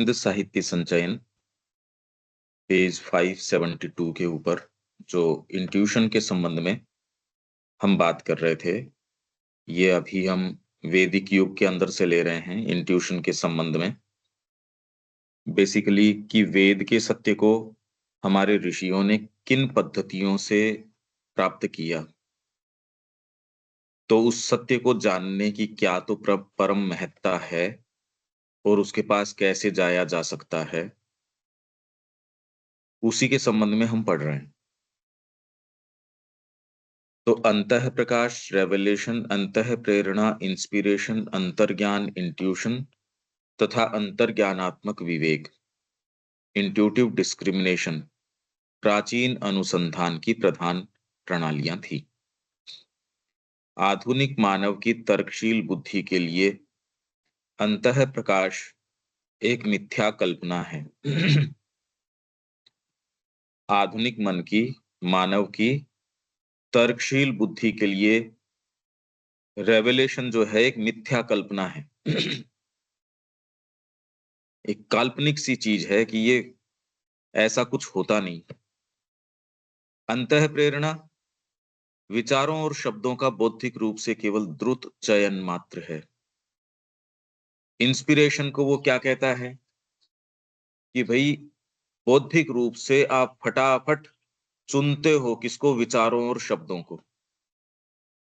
हिंद साहित्य संचयन पेज 572 के ऊपर जो इंट्यूशन के संबंध में हम बात कर रहे थे, ये अभी हम वैदिक युग के अंदर से ले रहे हैं इंट्यूशन के संबंध में। बेसिकली कि वेद के सत्य को हमारे ऋषियों ने किन पद्धतियों से प्राप्त किया, तो उस सत्य को जानने की क्या तो परम महत्ता है और उसके पास कैसे जाया जा सकता है, उसी के संबंध में हम पढ़ रहे हैं। तो अंतः प्रकाश रेवलेशन, अंतः प्रेरणा इंस्पिरेशन, अंतर्ज्ञान इंट्यूशन तथा अंतर्ज्ञानात्मक विवेक इंट्यूटिव डिस्क्रिमिनेशन प्राचीन अनुसंधान की प्रधान प्रणालियां थी। आधुनिक मानव की तर्कशील बुद्धि के लिए अंतः प्रकाश एक मिथ्या कल्पना है। आधुनिक मानव की तर्कशील बुद्धि के लिए रेवलेशन जो है एक मिथ्या कल्पना है। एक काल्पनिक सी चीज है कि ये ऐसा कुछ होता नहीं। अंतः प्रेरणा विचारों और शब्दों का बौद्धिक रूप से केवल द्रुत चयन मात्र है। इंस्पिरेशन को वो क्या कहता है कि भाई बौद्धिक रूप से आप फटाफट चुनते हो किसको, विचारों और शब्दों को,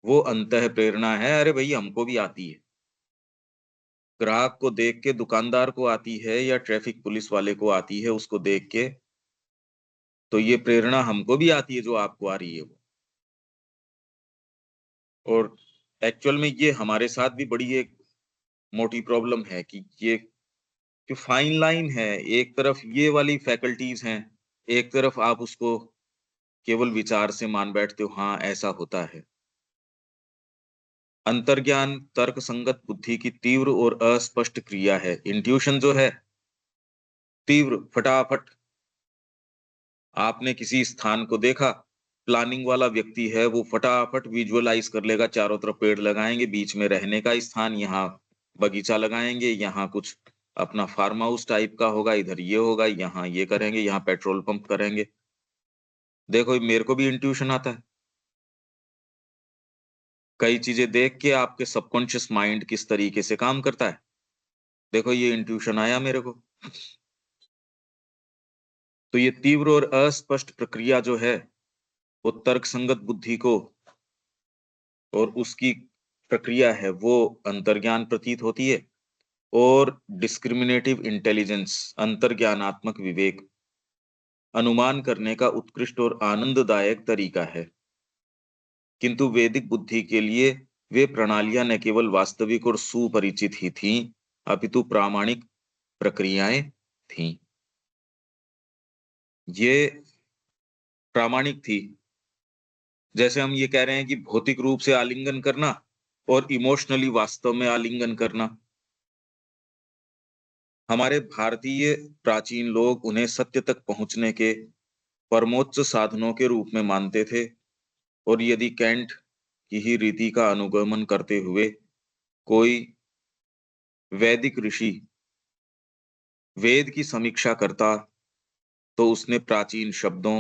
वो अंतः प्रेरणा है। अरे भाई हमको भी आती है, ग्राहक को देख के दुकानदार को आती है या ट्रैफिक पुलिस वाले को आती है उसको देख के, तो ये प्रेरणा हमको भी आती है जो आपको आ रही है वो। और एक्चुअल में ये हमारे साथ भी बड़ी एक मोटी प्रॉब्लम है कि ये कि फाइन लाइन है, एक तरफ ये वाली फैकल्टीज हैं, एक तरफ आप उसको केवल विचार से मान बैठते हो, हाँ ऐसा होता है। अंतर्ज्ञान तर्क संगत बुद्धि की तीव्र और अस्पष्ट क्रिया है। इंट्यूशन जो है तीव्र, फटाफट आपने किसी स्थान को देखा, प्लानिंग वाला व्यक्ति है वो फटाफट विजुअलाइज कर लेगा, चारों तरफ पेड़ लगाएंगे, बीच में रहने का स्थान, यहाँ बगीचा लगाएंगे, यहाँ कुछ अपना फार्म हाउस टाइप का होगा, इधर ये होगा, यहाँ ये करेंगे, यहाँ पेट्रोल पंप करेंगे। देखो मेरे को भी इंट्यूशन आता है, कई चीजें देख के आपके सबकॉन्शियस माइंड किस तरीके से काम करता है, देखो ये इंट्यूशन आया मेरे को। तो ये तीव्र और अस्पष्ट प्रक्रिया जो है वो तर्क संगत बुद्धि को और उसकी प्रक्रिया है वो अंतर्ज्ञान प्रतीत होती है। और डिस्क्रिमिनेटिव इंटेलिजेंस अंतर्ज्ञानात्मक विवेक अनुमान करने का उत्कृष्ट और आनंददायक तरीका है। किंतु वैदिक बुद्धि के लिए वे प्रणालियां न केवल वास्तविक और सुपरिचित ही थीं, अपितु प्रामाणिक प्रक्रियाएं थीं। ये प्रामाणिक थी। जैसे हम ये कह रहे हैं कि भौतिक रूप से आलिंगन करना और इमोशनली वास्तव में आलिंगन करना, हमारे भारतीय प्राचीन लोग उन्हें सत्य तक पहुंचने के परमोच्च साधनों के रूप में मानते थे। और यदि कैंट की ही रीति का अनुगमन करते हुए कोई वैदिक ऋषि वेद की समीक्षा करता, तो उसने प्राचीन शब्दों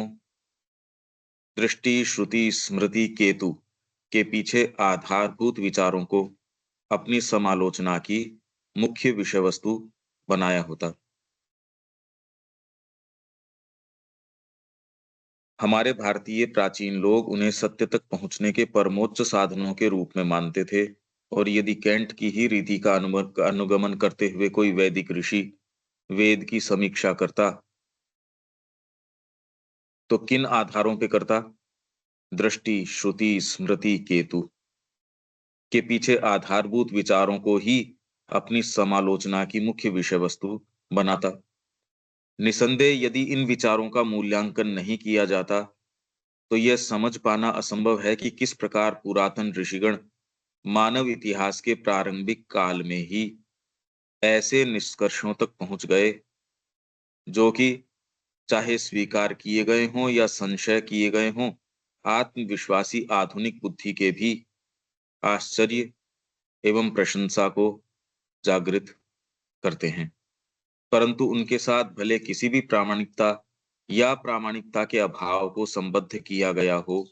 दृष्टि श्रुति स्मृति केतु के पीछे आधारभूत विचारों को अपनी समालोचना की मुख्य विषय वस्तु बनाया होता। हमारे भारतीय प्राचीन लोग उन्हें सत्य तक पहुंचने के परमोच्च साधनों के रूप में मानते थे। और यदि कैंट की ही रीति का अनुगमन करते हुए कोई वैदिक ऋषि वेद की समीक्षा करता, तो किन आधारों पे करता? दृष्टि श्रुति स्मृति केतु के पीछे आधारभूत विचारों को ही अपनी समालोचना की मुख्य विषय वस्तु बनाता। निसंदेह यदि इन विचारों का मूल्यांकन नहीं किया जाता, तो यह समझ पाना असंभव है कि किस प्रकार पुरातन ऋषिगण मानव इतिहास के प्रारंभिक काल में ही ऐसे निष्कर्षों तक पहुंच गए जो कि चाहे स्वीकार किए गए हों या संशय किए गए हों, आत्मविश्वासी आधुनिक बुद्धि के भी आश्चर्य एवं प्रशंसा को जागृत करते हैं। परंतु उनके साथ भले किसी भी प्रामाणिकता या प्रामाणिकता के अभाव को संबद्ध किया गया हो,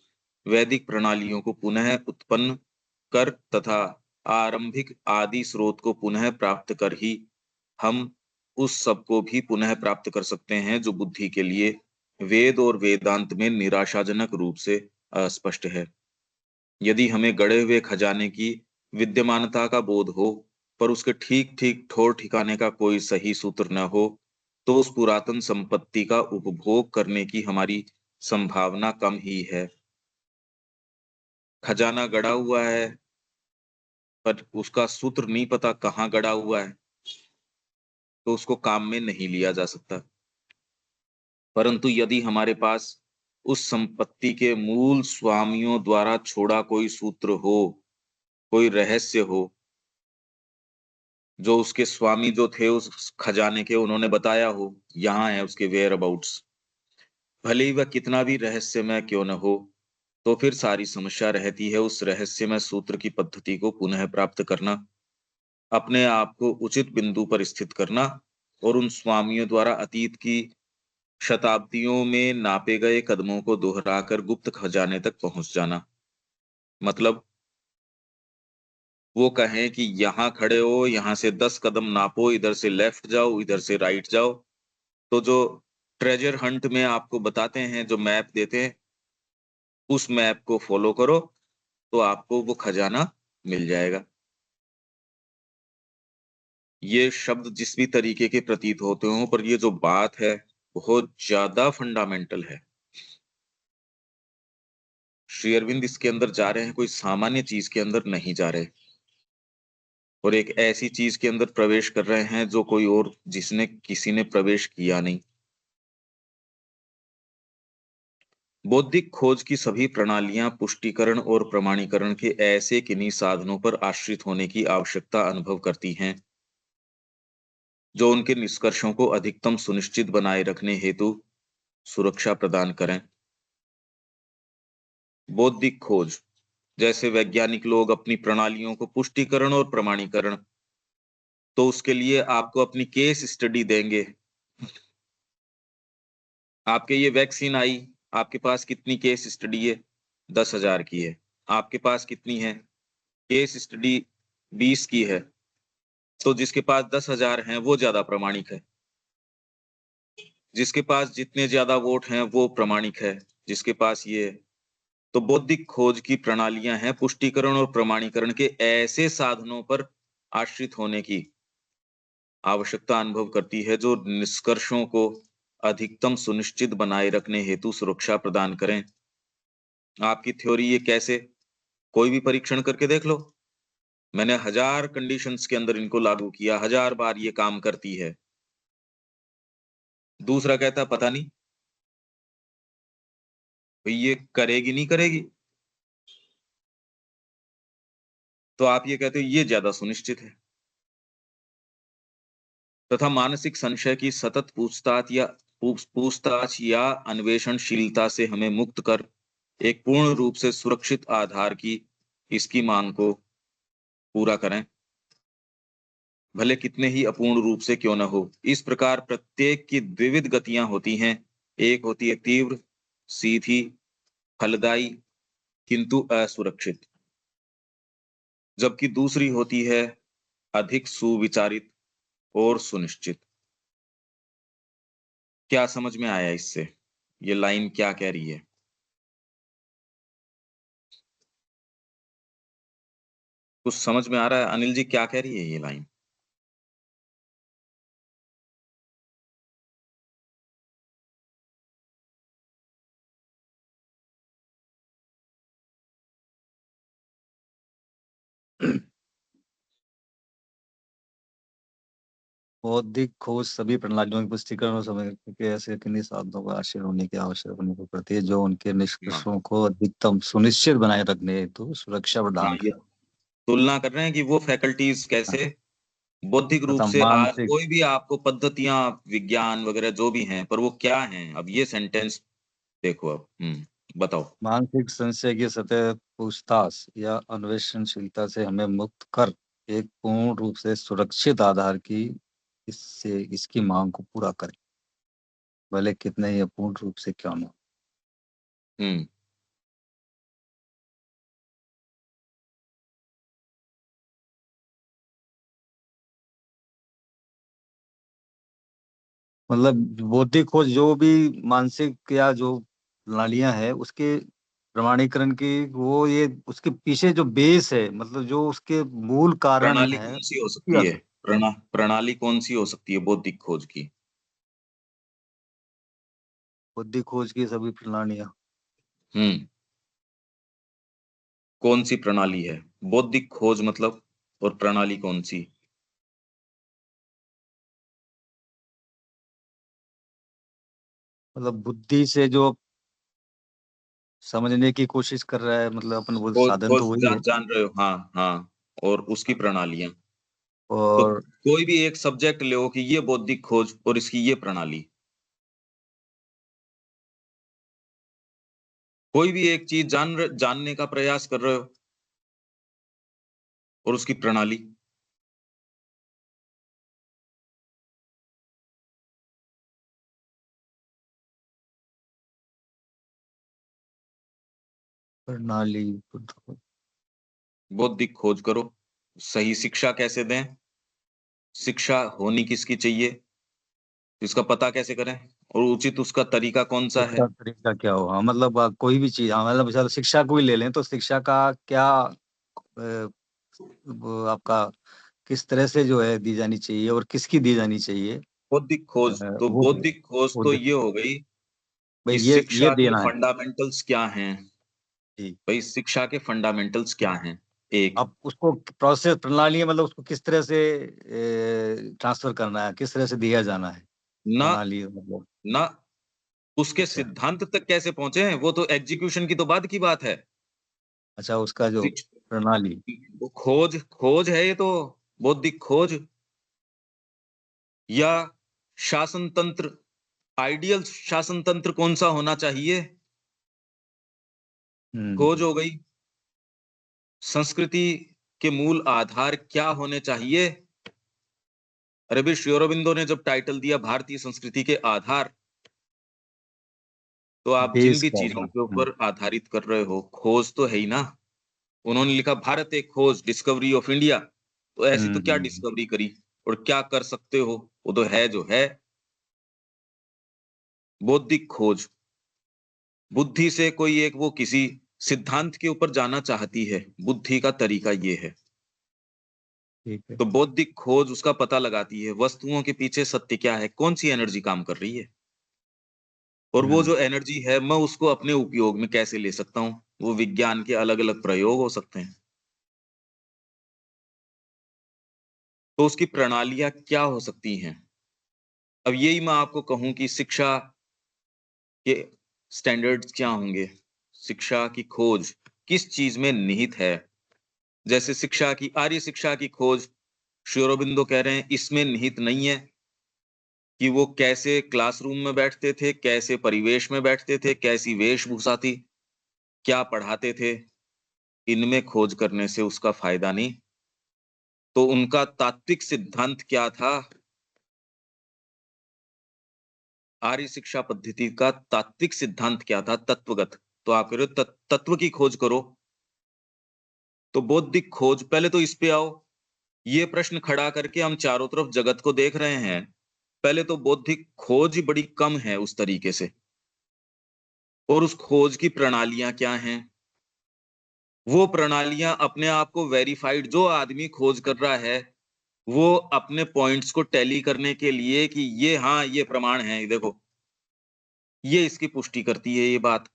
वैदिक प्रणालियों को पुनः उत्पन्न कर तथा आरंभिक आदि स्रोत को पुनः प्राप्त कर ही हम उस सब को भी पुनः प्राप्त कर सकते हैं जो बुद्धि के लिए वेद और वेदांत में निराशाजनक रूप से अस्पष्ट है। यदि हमें गड़े हुए खजाने की विद्यमानता का बोध हो, पर उसके ठीक ठीक ठौर ठिकाने का कोई सही सूत्र न हो, तो उस पुरातन संपत्ति का उपभोग करने की हमारी संभावना कम ही है। खजाना गड़ा हुआ है, पर उसका सूत्र नहीं पता कहाँ गड़ा हुआ है, तो उसको काम में नहीं लिया जा सकता। परंतु यदि हमारे पास उस संपत्ति के मूल स्वामियों द्वारा छोड़ा कोई सूत्र हो, कोई रहस्य हो, जो उसके स्वामी जो थे उस खजाने के, उन्होंने बताया हो यहाँ है उसके वेयर अबाउट्स, भले ही वह कितना भी रहस्यमय क्यों न हो, तो फिर सारी समस्या रहती है उस रहस्यमय सूत्र की पद्धति को पुनः प्राप्त करना, अपने आप को उचित बिंदु पर स्थित करना और उन स्वामियों द्वारा अतीत की शताब्दियों में नापे गए कदमों को दोहराकर गुप्त खजाने तक पहुंच जाना। मतलब वो कहें कि यहाँ खड़े हो, यहाँ से 10 कदम नापो, इधर से लेफ्ट जाओ, इधर से राइट जाओ। तो जो ट्रेजर हंट में आपको बताते हैं, जो मैप देते हैं, उस मैप को फॉलो करो तो आपको वो खजाना मिल जाएगा। ये शब्द जिस भी तरीके के प्रतीत होते हो, पर ये जो बात है बहुत ज्यादा फंडामेंटल है। श्री अरविंद इसके अंदर जा रहे हैं, कोई सामान्य चीज के अंदर नहीं जा रहे, और एक ऐसी चीज के अंदर प्रवेश कर रहे हैं जो कोई और जिसने किसी ने प्रवेश किया नहीं। बौद्धिक खोज की सभी प्रणालियां पुष्टिकरण और प्रमाणीकरण के ऐसे किन्हीं साधनों पर आश्रित होने की आवश्यकता अनुभव करती हैं जो उनके निष्कर्षों को अधिकतम सुनिश्चित बनाए रखने हेतु सुरक्षा प्रदान करें। बौद्धिक खोज, जैसे वैज्ञानिक लोग अपनी प्रणालियों को पुष्टिकरण और प्रमाणीकरण, तो उसके लिए आपको अपनी केस स्टडी देंगे। आपके ये वैक्सीन आई, आपके पास कितनी केस स्टडी है? 10,000 की है। आपके पास कितनी है? केस स्टडी 20 की है। तो जिसके पास 10,000 हैं वो ज्यादा प्रमाणिक है, जिसके पास जितने ज्यादा वोट हैं वो प्रमाणिक है, जिसके पास ये है। तो बौद्धिक खोज की प्रणालियां हैं पुष्टिकरण और प्रमाणीकरण के ऐसे साधनों पर आश्रित होने की आवश्यकता अनुभव करती है जो निष्कर्षों को अधिकतम सुनिश्चित बनाए रखने हेतु सुरक्षा प्रदान करें। आपकी थ्योरी ये कैसे? कोई भी परीक्षण करके देख लो, मैंने 1000 कंडीशंस के अंदर इनको लागू किया, 1000 बार ये काम करती है। दूसरा कहता पता नहीं भाई ये करेगी नहीं करेगी, तो आप ये कहते हो ये ज्यादा सुनिश्चित है। तथा मानसिक संशय की सतत पूछताछ या अन्वेषणशीलता से हमें मुक्त कर एक पूर्ण रूप से सुरक्षित आधार की इसकी मांग को पूरा करें, भले कितने ही अपूर्ण रूप से क्यों न हो। इस प्रकार प्रत्येक की द्विविध गतियां होती हैं, एक होती है तीव्र, सीधी, फलदायी किंतु असुरक्षित, जबकि दूसरी होती है अधिक सुविचारित और सुनिश्चित। क्या समझ में आया इससे? ये लाइन क्या कह रही है? कुछ समझ में आ रहा है अनिल जी क्या कह रही है ये लाइन? बौद्धिक खोज सभी प्रणालियों की पुष्टिकरण और समय के ऐसे किन्हीं साधनों का आश्रय होने की आवश्यक होने को पड़ती है जो उनके हाँ निष्कर्षों को अधिकतम सुनिश्चित बनाए रखने हेतु सुरक्षा हाँ, प्रदान ये करें तुलना कर रहे हैं कि वो फैकल्टीज कैसे बौद्धिक रूप तथा से आज मानसिक कोई भी आपको पद्धतियां विज्ञान वगैरह जो भी हैं, पर वो क्या हैं? अब ये सेंटेंस देखो, अब बताओ। मानसिक संशय की सतह पूछताछ या अन्वेषणशीलता से हमें मुक्त कर एक पूर्ण रूप से सुरक्षित आधार की इससे इसकी मांग को पूरा करें, भले कितने ही अपूर्ण रूप से क्यों न हो। हम्म। मतलब बौद्धिक खोज जो भी मानसिक या जो प्रणालियां है उसके प्रमाणीकरण की, वो ये उसके पीछे जो बेस है, मतलब जो उसके मूल कारण प्रणाली है कौन सी हो उसकी सकती है? प्रणाली कौन सी हो सकती है बौद्धिक खोज की? बौद्धिक खोज की सभी प्रणालियां। हम्म। कौन सी प्रणाली है बौद्धिक खोज मतलब, और प्रणाली कौन सी? मतलब बुद्धि से जो समझने की कोशिश कर रहा है, मतलब अपन वो खोज साधन खोज तो वही है। जान रहे हो, हाँ हाँ। और उसकी प्रणालियां। तो और कोई भी एक सब्जेक्ट ले कि ये बौद्धिक खोज और इसकी ये प्रणाली। कोई भी एक चीज जानने का प्रयास कर रहे हो और उसकी प्रणाली। प्रणाली बौद्धिक खोज करो। सही शिक्षा कैसे दें? शिक्षा होनी किसकी चाहिए, इसका पता कैसे करें, और उचित उसका तरीका कौन सा है? उसका तरीका क्या हो। हाँ, मतलब कोई भी चीज, हाँ मतलब चलो शिक्षा को ही ले लें तो शिक्षा का क्या वो आपका किस तरह से जो है दी जानी चाहिए और किसकी दी जानी चाहिए। बौद्धिक खोज तो वो बौद्धिक खोज ये हो गई भाई कि ये शिक्षा के देना है। फंडामेंटल्स क्या हैं। जी। भाई शिक्षा के फंडामेंटल्स क्या हैं? एक अब उसको प्रोसेस प्रणाली है, मतलब उसको किस तरह से ट्रांसफर करना है, किस तरह से दिया जाना है। ना प्रणाली मतलब। ना उसके अच्छा। सिद्धांत तक कैसे पहुंचे हैं, वो तो एग्जीक्यूशन की तो बाद की बात है। अच्छा, उसका जो शिक्ष- प्रणाली। वो खोज खोज है ये तो। बौद्धिक खोज या शासन तंत्र, आइडियल शासन तंत्र कौन सा होना चाहिए, खोज हम्म। हो गई। संस्कृति के मूल आधार क्या होने चाहिए? अरे भी श्री अरबिंदो ने जब टाइटल दिया भारतीय संस्कृति के आधार, तो आप जिन बेस भी का चीजों था। के ऊपर आधारित कर रहे हो, खोज तो है ही ना। उन्होंने लिखा भारत एक खोज, डिस्कवरी ऑफ इंडिया। तो ऐसी तो क्या हम्म। डिस्कवरी करी और क्या कर सकते हो, वो तो है जो है। बौद्धिक खोज, बुद्धि से कोई एक वो किसी सिद्धांत के ऊपर जाना चाहती है, बुद्धि का तरीका ये है। ठीक है। तो बौद्धिक खोज उसका पता लगाती है वस्तुओं के पीछे सत्य क्या है, कौन सी एनर्जी काम कर रही है, और वो हम्म। जो एनर्जी है मैं उसको अपने उपयोग में कैसे ले सकता हूँ। वो विज्ञान के अलग अलग प्रयोग हो सकते हैं। तो उसकी प्रणालियां क्या हो सकती हैं? अब यही मैं आपको कहूं कि शिक्षा के स्टैंडर्ड्स क्या होंगे, शिक्षा की खोज किस चीज में निहित है। जैसे शिक्षा की, आर्य शिक्षा की खोज, श्री अरबिंदो कह रहे हैं इसमें निहित नहीं है कि वो कैसे क्लासरूम में बैठते थे, कैसे परिवेश में बैठते थे, कैसी वेशभूषा थी, क्या पढ़ाते थे, इनमें खोज करने से उसका फायदा नहीं। तो उनका तात्विक सिद्धांत क्या था? आर्य शिक्षा पद्धति का तात्विक सिद्धांत क्या था, तत्वगत। तो आप कह रहे हो तत्व की खोज करो। तो बौद्धिक खोज, पहले तो इस पे आओ। ये प्रश्न खड़ा करके हम चारों तरफ जगत को देख रहे हैं, पहले तो बौद्धिक खोज ही बड़ी कम है उस तरीके से। और उस खोज की प्रणालियां क्या हैं? वो प्रणालियां अपने आप को वेरीफाइड, जो आदमी खोज कर रहा है वो अपने पॉइंट्स को टैली करने के लिए कि ये, हाँ ये प्रमाण है, देखो ये इसकी पुष्टि करती है ये बात।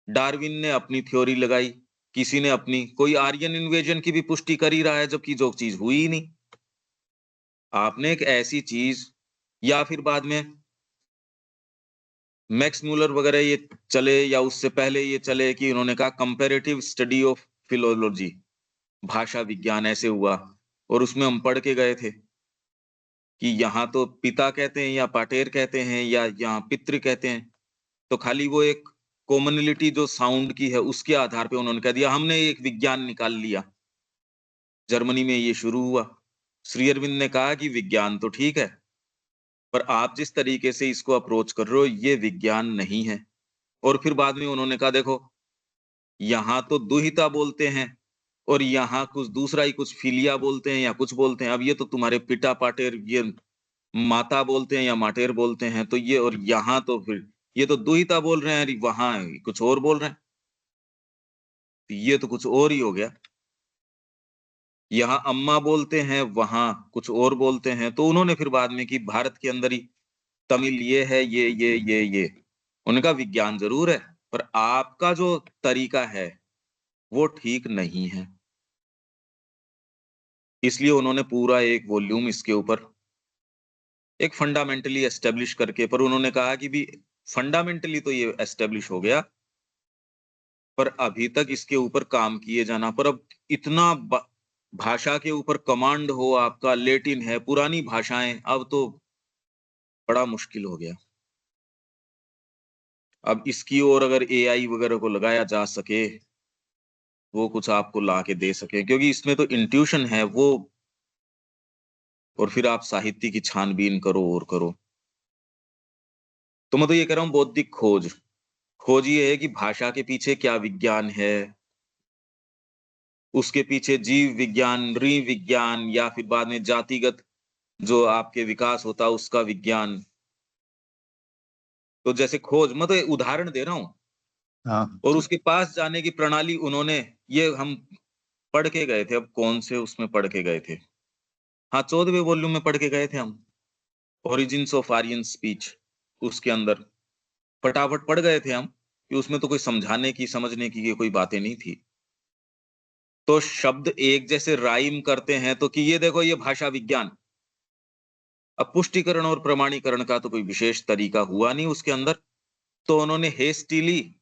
डार्विन ने अपनी थ्योरी लगाई, किसी ने अपनी, कोई आर्यन इन्वेजन की भी पुष्टि कर ही रहा है जबकि जो चीज हुई ही नहीं। आपने एक ऐसी चीज, या फिर बाद में मैक्स मूलर वगैरह ये चले, या उससे पहले ये चले कि उन्होंने कहा कंपैरेटिव स्टडी ऑफ फिलोलॉजी, भाषा विज्ञान ऐसे हुआ। और उसमें हम पढ़ के गए थे कि यहाँ तो पिता कहते हैं या पाटेर कहते हैं या यहाँ पितृ कहते हैं। तो खाली वो एक कॉमनलिटी जो साउंड की है उसके आधार पे उन्होंने कह दिया, हमने एक विज्ञान निकाल लिया। जर्मनी में ये शुरू हुआ। श्री अरविंद ने कहा कि विज्ञान तो ठीक है, पर आप जिस तरीके से इसको अप्रोच कर रहे हो ये विज्ञान नहीं है। और फिर बाद में उन्होंने कहा देखो, यहाँ तो दुहिता बोलते हैं और यहाँ कुछ दूसरा ही कुछ फिलिया बोलते हैं या कुछ बोलते हैं। अब ये तो तुम्हारे पिटा पाटेर, ये माता बोलते हैं या माटेर बोलते हैं, तो ये, और यहाँ तो फिर ये तो दुहिता बोल रहे हैं, वहां कुछ और बोल रहे हैं, तो ये तो कुछ और ही हो गया। यहाँ अम्मा बोलते हैं, वहां कुछ और बोलते हैं। तो उन्होंने फिर बाद में कि भारत के अंदर ही तमिल ये है, ये उनका विज्ञान जरूर है, पर आपका जो तरीका है वो ठीक नहीं है। इसलिए उन्होंने पूरा एक वॉल्यूम इसके ऊपर एक फंडामेंटली एस्टेब्लिश करके, पर उन्होंने कहा कि भी फंडामेंटली तो ये एस्टेब्लिश हो गया, पर अभी तक इसके ऊपर काम किए जाना, पर अब इतना भाषा के ऊपर कमांड हो आपका, लेटिन है, पुरानी भाषाएं, अब तो बड़ा मुश्किल हो गया। अब इसकी ओर अगर एआई वगैरह को लगाया जा सके, वो कुछ आपको ला के दे सके, क्योंकि इसमें तो इंट्यूशन है वो, और फिर आप साहित्य की छानबीन करो और करो। तो मैं तो ये कह रहा हूँ बौद्धिक खोज, खोज ये है कि भाषा के पीछे क्या विज्ञान है, उसके पीछे जीव विज्ञान, नृ विज्ञान, या फिर बाद में जातिगत जो आपके विकास होता है उसका विज्ञान। तो जैसे खोज, मैं तो एक उदाहरण दे रहा हूँ, हाँ और उसके पास जाने की प्रणाली उन्होंने, ये हम पढ़ के गए थे, अब कौन से उसमें पढ़ के गए थे, हाँ 14वें वॉल्यूम में पढ़ के गए थे हम, ओरिजिन्स ऑफ आर्यन स्पीच, उसके अंदर फटाफट पढ़ गए थे हम, कि उसमें तो कोई समझाने की समझने की ये कोई बातें नहीं थी। तो शब्द एक जैसे राइम करते हैं, तो कि ये देखो ये भाषा विज्ञान। अब पुष्टिकरण और प्रमाणीकरण का तो कोई विशेष तरीका हुआ नहीं उसके अंदर, तो उन्होंने हेस्टिली,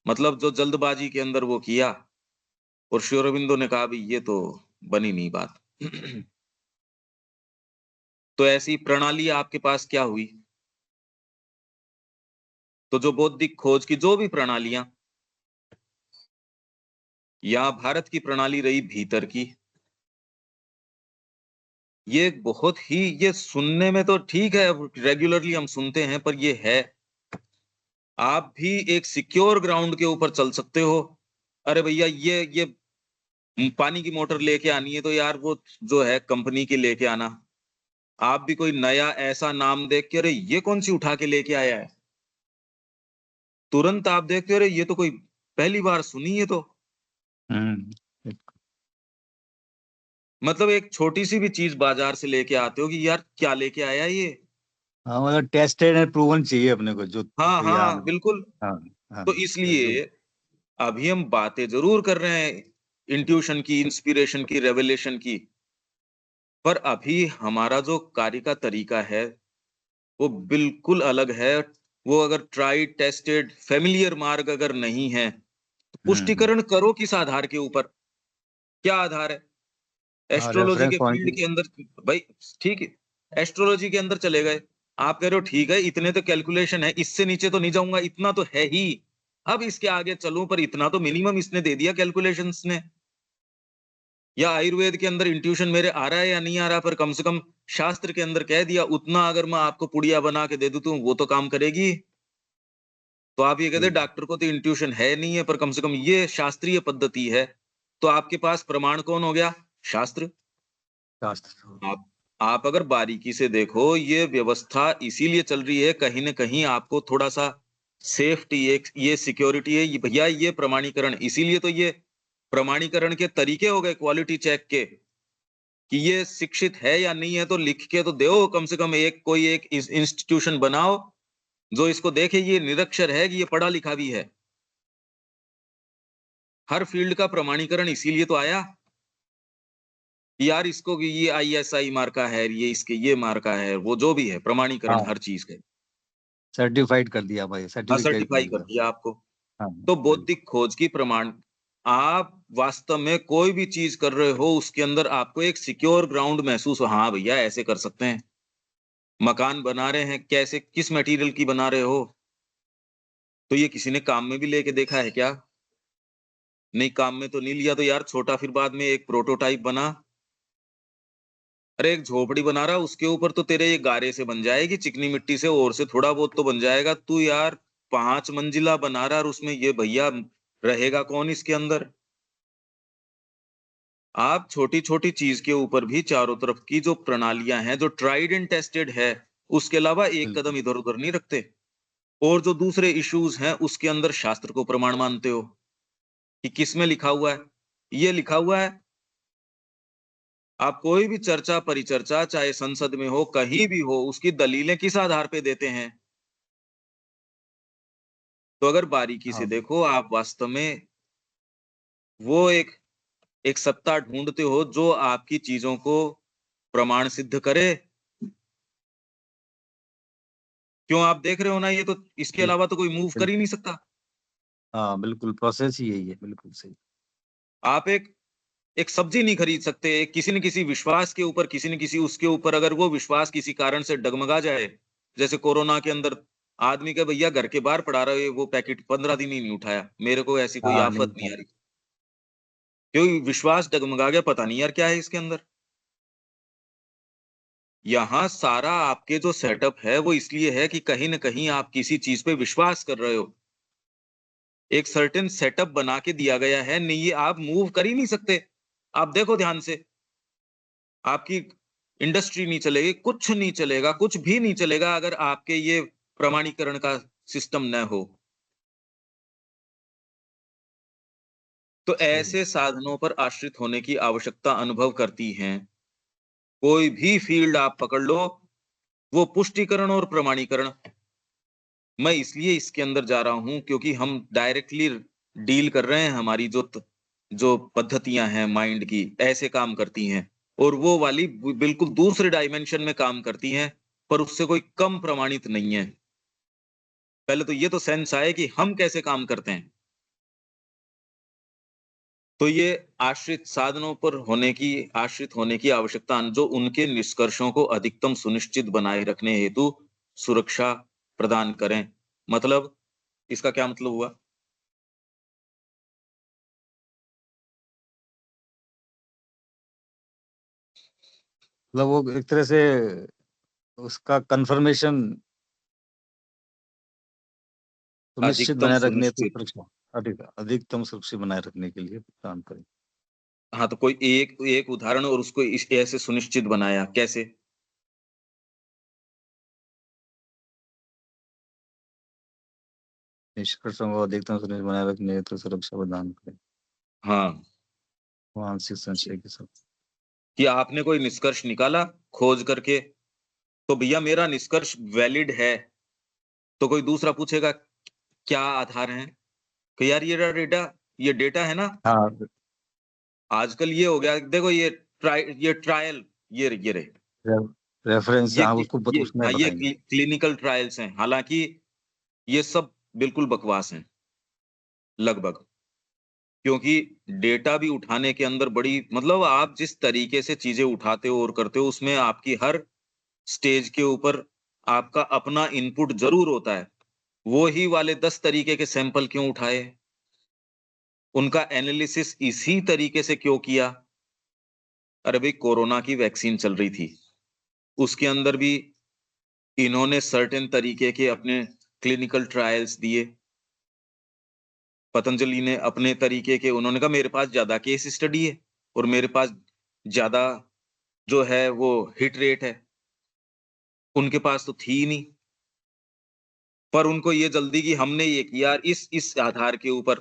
मतलब जो जल्दबाजी के अंदर वो किया, और श्री अरबिंदो ने कहा भी ये तो बनी नहीं बात। तो ऐसी प्रणाली आपके पास क्या हुई? तो जो बौद्धिक खोज की जो भी प्रणालियां, या भारत की प्रणाली रही भीतर की, ये बहुत ही, ये सुनने में तो ठीक है, रेगुलरली हम सुनते हैं, पर ये है, आप भी एक सिक्योर ग्राउंड के ऊपर चल सकते हो। अरे भैया ये पानी की मोटर लेके आनी है, तो यार वो जो है कंपनी की लेके आना। आप भी कोई नया ऐसा नाम देख के, अरे ये कौन सी उठा के लेके आया है, तुरंत आप देखते हो अरे ये तो कोई पहली बार सुनी है। तो हम्म। मतलब एक छोटी सी भी चीज बाजार से लेके आते हो कि यार क्या लेके आया ये। हाँ मतलब टेस्टेड एंड प्रूवन चाहिए अपने को जो हाँ या। हाँ बिल्कुल। हाँ हाँ तो जो। इसलिए अभी हम बातें जरूर कर रहे हैं इंट्यूशन की, इंस्पिरेशन की, रेवलेशन की, पर अभी हमारा जो कार्य का तरीका है वो बिल्कुल अलग है। वो अगर ट्राई टेस्टेड फेमिलियर मार्ग अगर नहीं है, तो हम्म। पुष्टिकरण करो किस आधार के ऊपर, क्या आधार है? हाँ एस्ट्रोलॉजी रेफरेंस के पॉइंट। फील्ड के अंदर, भाई ठीक है, एस्ट्रोलॉजी के अंदर चले गए, आप कह रहे हो ठीक है इतने तो कैलकुलेशन है, इससे नीचे तो नहीं जाऊंगा, इतना तो है ही, अब इसके आगे चलूं, पर इतना तो मिनिमम इसने दे दिया कैलकुलेशंस ने। या आयुर्वेद के अंदर इंट्यूशन मेरे आ रहा है या नहीं आ रहा, पर कम से कम शास्त्र के अंदर कह दिया उतना, अगर मैं आपको पुड़िया बना के दे दूं तो वो तो काम करेगी। तो आप ये कहते डॉक्टर को तो इंट्यूशन है नहीं है, पर कम से कम ये शास्त्रीय पद्धति है, तो आपके पास प्रमाण कौन हो गया? शास्त्र। शास्त्र। आप आप अगर बारीकी से देखो, ये व्यवस्था इसीलिए चल रही है, कहीं ना कहीं आपको थोड़ा सा सेफ्टी, एक ये सिक्योरिटी है, भैया ये प्रमाणीकरण, इसीलिए तो ये प्रमाणीकरण के तरीके हो गए क्वालिटी चेक के, कि ये शिक्षित है या नहीं है, तो लिख के तो दो कम से कम, एक कोई एक इंस्टीट्यूशन बनाओ जो इसको देखे ये निरक्षर है कि ये पढ़ा लिखा भी है। हर फील्ड का प्रमाणीकरण इसीलिए तो आया कि यार इसको कि ये आईएसआई मार्का है, ये इसके ये मार्का है, वो जो भी है प्रमाणीकरण हाँ हर चीज का। सर्टिफाइड कर दिया भाई, हाँ सर्टिफिकेट कर सर्टिफाई कर दिया। दिया आपको। हाँ तो बिल्कुल। बौद्धिक खोज की प्रमाण, आप वास्तव में कोई भी चीज कर रहे हो उसके अंदर आपको एक सिक्योर ग्राउंड महसूस हो, हाँ भैया ऐसे कर सकते हैं। मकान बना रहे हैं, कैसे किस मटेरियल की बना रहे हो, तो ये किसी ने काम में भी लेके देखा है क्या? नहीं, काम में तो नहीं लिया, तो यार छोटा फिर बाद में एक प्रोटोटाइप बना, अरे एक झोपड़ी बना रहा, उसके ऊपर तो तेरे ये गारे से बन जाएगी, चिकनी मिट्टी से और से थोड़ा बहुत तो बन जाएगा। तू यार 5 मंजिला बना रहा, और उसमें ये भैया रहेगा कौन इसके अंदर? आप छोटी छोटी चीज के ऊपर भी चारों तरफ की जो प्रणालियां हैं, जो ट्राइड एंड टेस्टेड है, उसके अलावा एक बिल्कुल। कदम इधर उधर नहीं रखते। और जो दूसरे इश्यूज हैं उसके अंदर शास्त्र को प्रमाण मानते हो कि किसमें लिखा हुआ है, ये लिखा हुआ है। आप कोई भी चर्चा परिचर्चा चाहे संसद में हो, कहीं भी हो, उसकी दलीलें किस आधार पे देते हैं? तो अगर बारीकी से हाँ, देखो, आप वास्तव में वो एक सत्ता ढूंढते हो जो आपकी चीजों को प्रमाण सिद्ध करे। क्यों? आप देख रहे हो ना, ये तो इसके बिल अलावा तो कोई मूव कर बिल ही नहीं सकता। हाँ, बिल्कुल प्रोसेस ही यही है, बिल्कुल सही। आप एक एक सब्जी नहीं खरीद सकते, किसी न किसी विश्वास के ऊपर, किसी न किसी उसके ऊपर, अगर वो विश्वास किसी कारण से डगमगा जाए, जैसे कोरोना के अंदर आदमी का भैया घर के बाहर पड़ा रहे, वो पैकेट 15 दिन ही नहीं उठाया, मेरे को ऐसी कोई हाँ, नहीं आफत नहीं था। आ रही, क्योंकि विश्वास डगमगा गया, पता नहीं यार क्या है इसके अंदर। यहाँ सारा आपके जो सेटअप है वो इसलिए है कि कहीं न कहीं आप किसी चीज पे विश्वास कर रहे हो। एक सर्टेन सेटअप बना के दिया गया है, नहीं ये आप मूव कर ही नहीं सकते। आप देखो ध्यान से, आपकी इंडस्ट्री नहीं चलेगी, कुछ नहीं चलेगा, कुछ भी नहीं चलेगा अगर आपके ये प्रमाणीकरण का सिस्टम न हो। तो सही। ऐसे साधनों पर आश्रित होने की आवश्यकता अनुभव करती हैं। कोई भी फील्ड आप पकड़ लो, वो पुष्टिकरण और प्रमाणीकरण। मैं इसलिए इसके अंदर जा रहा हूं क्योंकि हम डायरेक्टली डील कर रहे हैं, हमारी जो पद्धतियां हैं माइंड की ऐसे काम करती हैं, और वो वाली बिल्कुल दूसरे डायमेंशन में काम करती हैं, पर उससे कोई कम प्रमाणित नहीं है। पहले तो ये तो सेंस आए कि हम कैसे काम करते हैं। तो ये आश्रित होने की आवश्यकता, जो उनके निष्कर्षों को अधिकतम सुनिश्चित बनाए रखने हेतु सुरक्षा प्रदान करें। मतलब, इसका क्या मतलब हुआ? मतलब वो एक तरह से उसका कन्फर्मेशन सुनिश्चित अधिकतम बनाए रखने हेतु सुनिश्चित। सुरक्षा अधिकतम सुरक्षित बनाए रखने के लिए काम करें। हाँ, तो कोई एक एक उदाहरण और उसको ऐसे सुनिश्चित बनाया कैसे? निष्कर्षों को अधिकतम सुनिश्चित बनाए रखने हेतु सुरक्षा प्रदान करें। हाँ, मानसिक संशय के साथ। कि आपने कोई निष्कर्ष निकाला खोज करके, तो भैया मेरा निष्कर्ष वैलिड है, तो कोई दूसरा पूछेगा क्या आधार है, कि यार ये डेटा है ना। हाँ, आजकल ये हो गया, देखो ये ट्रायल, ये रहे, रे रेफरेंस, हाँ, उसको ये उसमें हाँ, ये बताएँगे। क्लिनिकल ट्रायल्स हैं, हालांकि ये सब बिल्कुल बकवास हैं लगभग। क्योंकि डेटा भी उठाने के अंदर बड़ी, मतलब आप जिस तरीके से चीजें उठाते हो और करते हो, उसमें आपकी हर स्टेज के ऊपर आपका अपना इनपुट जरूर होता है। वो ही वाले 10 तरीके के सैंपल क्यों उठाए? उनका एनालिसिस इसी तरीके से क्यों किया? अरे भाई, कोरोना की वैक्सीन चल रही थी, उसके अंदर भी इन्होंने सर्टेन तरीके के अपने क्लिनिकल ट्रायल्स दिए। पतंजलि ने अपने तरीके के, उन्होंने कहा मेरे पास ज्यादा केस स्टडी है और मेरे पास ज्यादा जो है वो हिट रेट है। उनके पास तो थी ही नहीं, पर उनको ये जल्दी कि हमने ये किया इस आधार के ऊपर।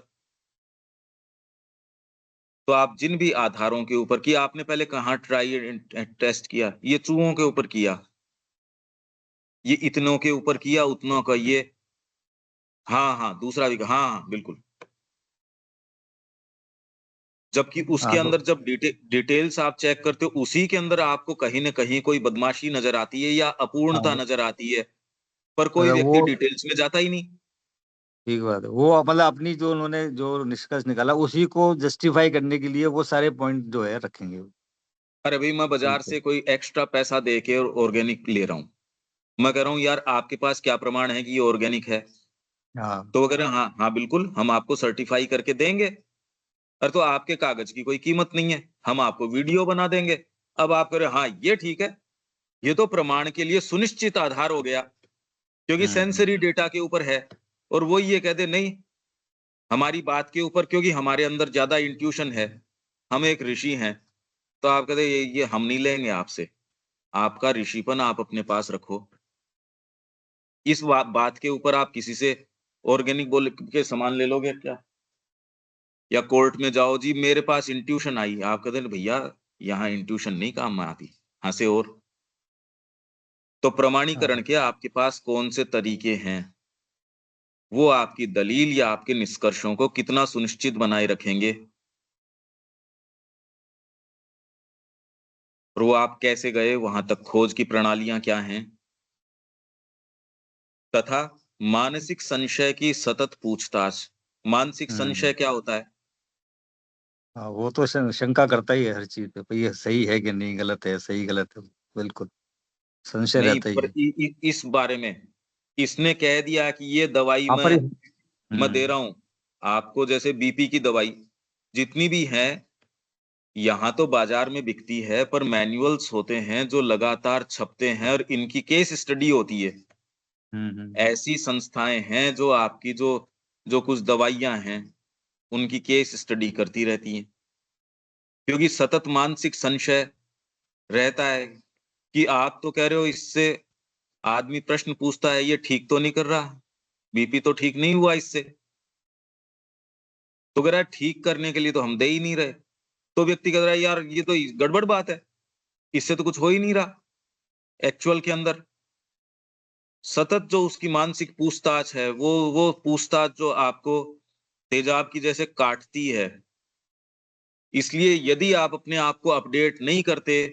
तो आप जिन भी आधारों के ऊपर, कि आपने पहले कहाँ ट्राई टेस्ट किया, ये चूहों के ऊपर किया, ये इतनों के ऊपर किया, उतनों का ये। हाँ हाँ, दूसरा भी, हाँ हाँ बिल्कुल। जबकि उसके हाँ, तो अंदर जब डिटेल्स आप चेक करते हो, उसी के अंदर आपको कहीं न कहीं कोई बदमाशी नज़र आती है या अपूर्णता हाँ, नज़र आती है, पर कोई मतलब व्यक्ति वो डिटेल्स में जाता ही नहीं। ठीक बात है। वो मतलब अपनी जो उन्होंने जो निष्कर्ष निकाला उसी को जस्टिफाई करने के लिए वो सारे पॉइंट जो है रखेंगे। अरे भई, मैं बाज़ार बिल्कुल। से कोई एक्स्ट्रा पैसा दे के और ऑर्गेनिक ले रहा हूँ। मैं कह रहा हूँ यार आपके पास क्या प्रमाण है कि ये ऑर्गेनिक है? हाँ, तो वो कह रहे हैं हाँ, हाँ बिल्कुल, हम आपको सर्टिफ़ाई करके देंगे। अरे तो आपके कागज़ की कोई कीमत नहीं है, हम आपको वीडियो बना देंगे। अब आप कह रहे हाँ ये ठीक है, ये तो प्रमाण के लिए सुनिश्चित आधार हो गया, क्योंकि सेंसरी डेटा के ऊपर है। और वो ये कह दे नहीं, हमारी बात के ऊपर क्योंकि हमारे अंदर ज्यादा इंट्यूशन है, हम एक ऋषि हैं, तो आप कहते ये हम नहीं लेंगे आपसे, आपका ऋषिपन आप अपने पास रखो। इस बात के ऊपर आप किसी से ऑर्गेनिक बोल के सामान ले लोगे क्या? या कोर्ट में जाओ जी मेरे पास इंट्यूशन आई, आप कहते हैं भैया यहाँ इंट्यूशन नहीं काम में आती, हंसे। और तो प्रमाणीकरण के आपके पास कौन से तरीके हैं, वो आपकी दलील या आपके निष्कर्षों को कितना सुनिश्चित बनाए रखेंगे, और वो आप कैसे गए वहां तक, खोज की प्रणालियां क्या हैं, तथा मानसिक संशय की सतत पूछताछ। मानसिक संशय क्या होता है? हाँ, वो तो शंका करता ही है हर चीज पे, भाई ये सही है कि नहीं, गलत है, सही गलत है, बिल्कुल संशय नहीं, रहता ही पर है। इस बारे में इसने कह दिया कि ये दवाई हाँ पर मैं दे रहा हूं आपको, जैसे बीपी की दवाई जितनी भी है यहाँ तो बाजार में बिकती है, पर मैनुअल्स होते हैं जो लगातार छपते हैं और इनकी केस स्टडी होती है। ऐसी संस्थाएं हैं जो आपकी जो जो कुछ दवाइयां हैं उनकी केस स्टडी करती रहती हैं, क्योंकि सतत मानसिक संशय रहता है कि आप तो कह रहे हो इससे, आदमी प्रश्न पूछता है ये ठीक तो नहीं कर रहा, बीपी तो ठीक नहीं हुआ इससे, तो कह रहा है ठीक करने के लिए तो हम दे ही नहीं रहे। तो व्यक्ति कह रहा है यार ये तो गड़बड़ बात है, इससे तो कुछ हो ही नहीं रहा एक्चुअल के अंदर। सतत जो उसकी मानसिक पूछताछ है, वो पूछताछ जो आपको तेजाब की जैसे काटती है। इसलिए यदि आप अपने आप को अपडेट नहीं करते,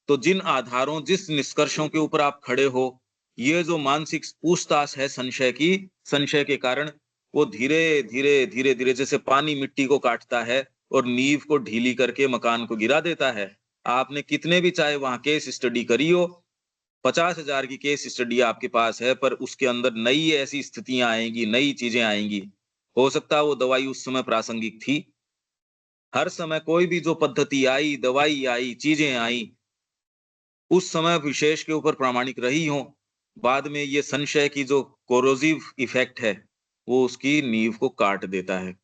तो जिन आधारों, जिस निष्कर्षों के ऊपर आप खड़े हो, ये जो मानसिक पूछताछ है संशय की, संशय के कारण वो धीरे धीरे धीरे धीरे जैसे पानी मिट्टी को काटता है और नींव को ढीली करके मकान को गिरा देता है। आपने कितने भी चाहे वहां केस स्टडी करी हो, 50,000 की केस स्टडी आपके पास है, पर उसके अंदर नई ऐसी स्थितियां आएंगी, नई चीजें आएंगी। हो सकता है वो दवाई उस समय प्रासंगिक थी, हर समय कोई भी जो पद्धति आई, दवाई आई, चीजें आई, उस समय विशेष के ऊपर प्रामाणिक रही हो, बाद में ये संशय की जो कोरोसिव इफेक्ट है, वो उसकी नींव को काट देता है।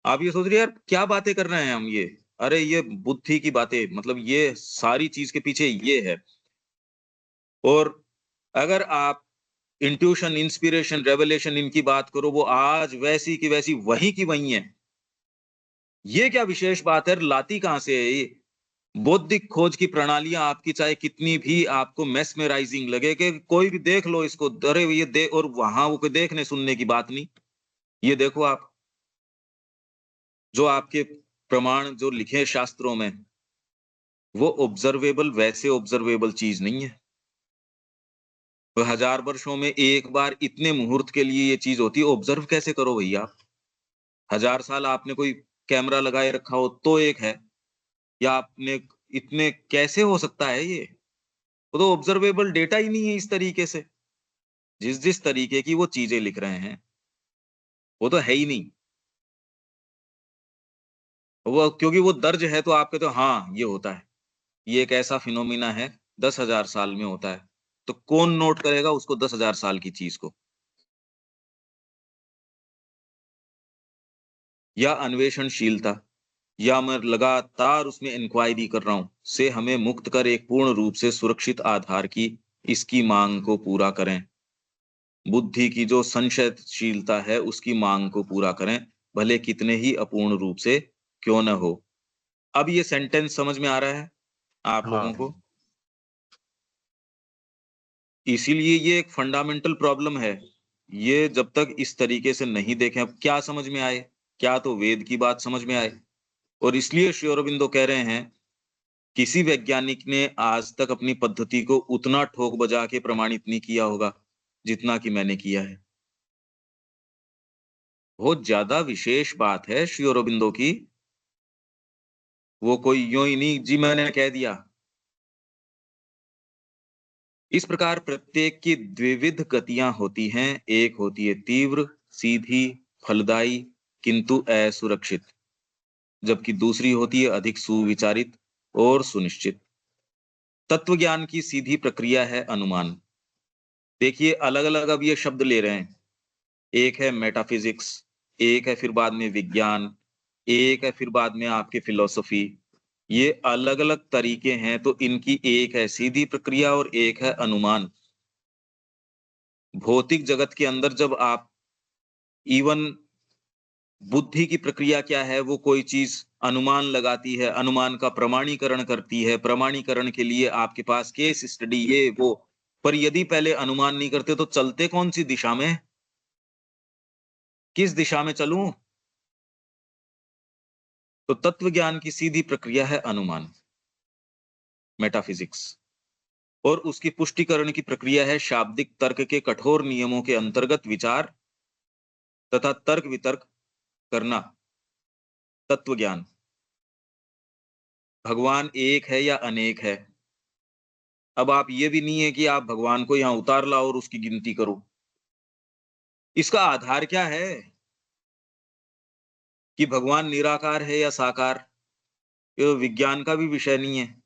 आप ये सोच रहे हैं यार क्या बातें कर रहे हैं हम ये, अरे ये बुद्धि की बातें, मतलब ये सारी चीज के पीछे ये है। और अगर आप इंट्यूशन, इंस्पिरेशन, रेवलेशन इनकी बात करो, वो आज वैसी की वैसी वही की वही है। ये क्या विशेष बात है, लाती कहां से है ये? बौद्धिक खोज की प्रणालियां आपकी चाहे कितनी भी आपको मेस्मराइजिंग लगे कि कोई भी देख लो इसको, अरे ये दे, और वहां वो कोई देखने सुनने की बात नहीं। ये देखो आप, जो आपके प्रमाण जो लिखे शास्त्रों में, वो ऑब्जर्वेबल, वैसे ऑब्जर्वेबल चीज नहीं है। तो 1000 वर्षों में एक बार इतने मुहूर्त के लिए ये चीज होती है, ऑब्जर्व कैसे करो भैया? 1000 साल आपने कोई कैमरा लगाए रखा हो तो एक है, या आपने इतने कैसे हो सकता है ये? वो तो ऑब्जर्वेबल डेटा ही नहीं है इस तरीके से। जिस जिस तरीके की वो चीजें लिख रहे हैं, वो तो है ही नहीं। वो क्योंकि वो दर्ज है तो आप कहते हो हाँ ये होता है, ये एक ऐसा फिनोमिना है, 10,000 साल में होता है। तो कौन नोट करेगा उसको 10,000 साल की चीज को? या अन्वेषणशीलता, या मैं लगातार उसमें इंक्वायरी कर रहा हूं, से हमें मुक्त कर एक पूर्ण रूप से सुरक्षित आधार की इसकी मांग को पूरा करें। बुद्धि की जो संशयशीलता है उसकी मांग को पूरा करें, भले कितने ही अपूर्ण रूप से क्यों न हो। अब ये सेंटेंस समझ में आ रहा है आप लोगों हाँ को? इसीलिए ये एक फंडामेंटल प्रॉब्लम है। ये जब तक इस तरीके से नहीं देखें, अब क्या समझ में आए, क्या तो वेद की बात समझ में आए। और इसलिए श्री अरबिंदो कह रहे हैं, किसी वैज्ञानिक ने आज तक अपनी पद्धति को उतना ठोक बजा के प्रमाणित नहीं किया होगा जितना कि मैंने किया है। बहुत ज्यादा विशेष बात है श्री अरबिंदो की। वो कोई यूं ही नहीं जी मैंने कह दिया। इस प्रकार प्रत्येक की द्विविध गतियां होती हैं, एक होती है तीव्र, सीधी, फलदायी, किंतु असुरक्षित, जबकि दूसरी होती है अधिक सुविचारित और सुनिश्चित। तत्व ज्ञान की सीधी प्रक्रिया है अनुमान। देखिए अलग अलग अब ये शब्द ले रहे हैं, एक है मेटाफिजिक्स, एक है फिर बाद में विज्ञान, एक है फिर बाद में आपके फिलोसफी। ये अलग अलग तरीके हैं, तो इनकी एक है सीधी प्रक्रिया और एक है अनुमान। भौतिक जगत के अंदर जब आप इवन बुद्धि की प्रक्रिया क्या है, वो कोई चीज अनुमान लगाती है, अनुमान का प्रमाणीकरण करती है, प्रमाणीकरण के लिए आपके पास केस स्टडी ये वो। पर यदि पहले अनुमान नहीं करते तो चलते कौन सी दिशा में, किस दिशा में चलूं? तो तत्व ज्ञान की सीधी प्रक्रिया है अनुमान, मेटाफिजिक्स। और उसकी पुष्टिकरण की प्रक्रिया है शाब्दिक तर्क के कठोर नियमों के अंतर्गत विचार तथा तर्क वितर्क करना, तत्व ज्ञान। भगवान एक है या अनेक है? अब आप ये भी नहीं है कि आप भगवान को यहां उतार लाओ और उसकी गिनती करो। इसका आधार क्या है कि भगवान निराकार है या साकार? ये विज्ञान का भी विषय नहीं है।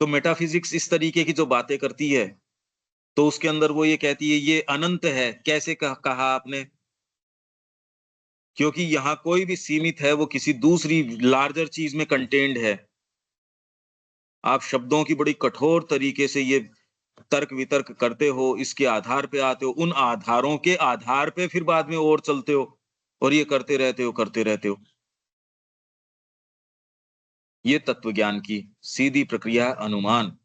तो मेटाफिजिक्स इस तरीके की जो बातें करती है, तो उसके अंदर वो ये कहती है ये अनंत है। कैसे कहा आपने? क्योंकि यहाँ कोई भी सीमित है वो किसी दूसरी लार्जर चीज में कंटेन्ड है। आप शब्दों की बड़ी कठोर तरीके से ये तर्क वितर्क करते हो, इसके आधार पे आते हो, उन आधारों के आधार पे फिर बाद में और चलते हो, और ये करते रहते हो। ये तत्व ज्ञान की सीधी प्रक्रिया है, अनुमान।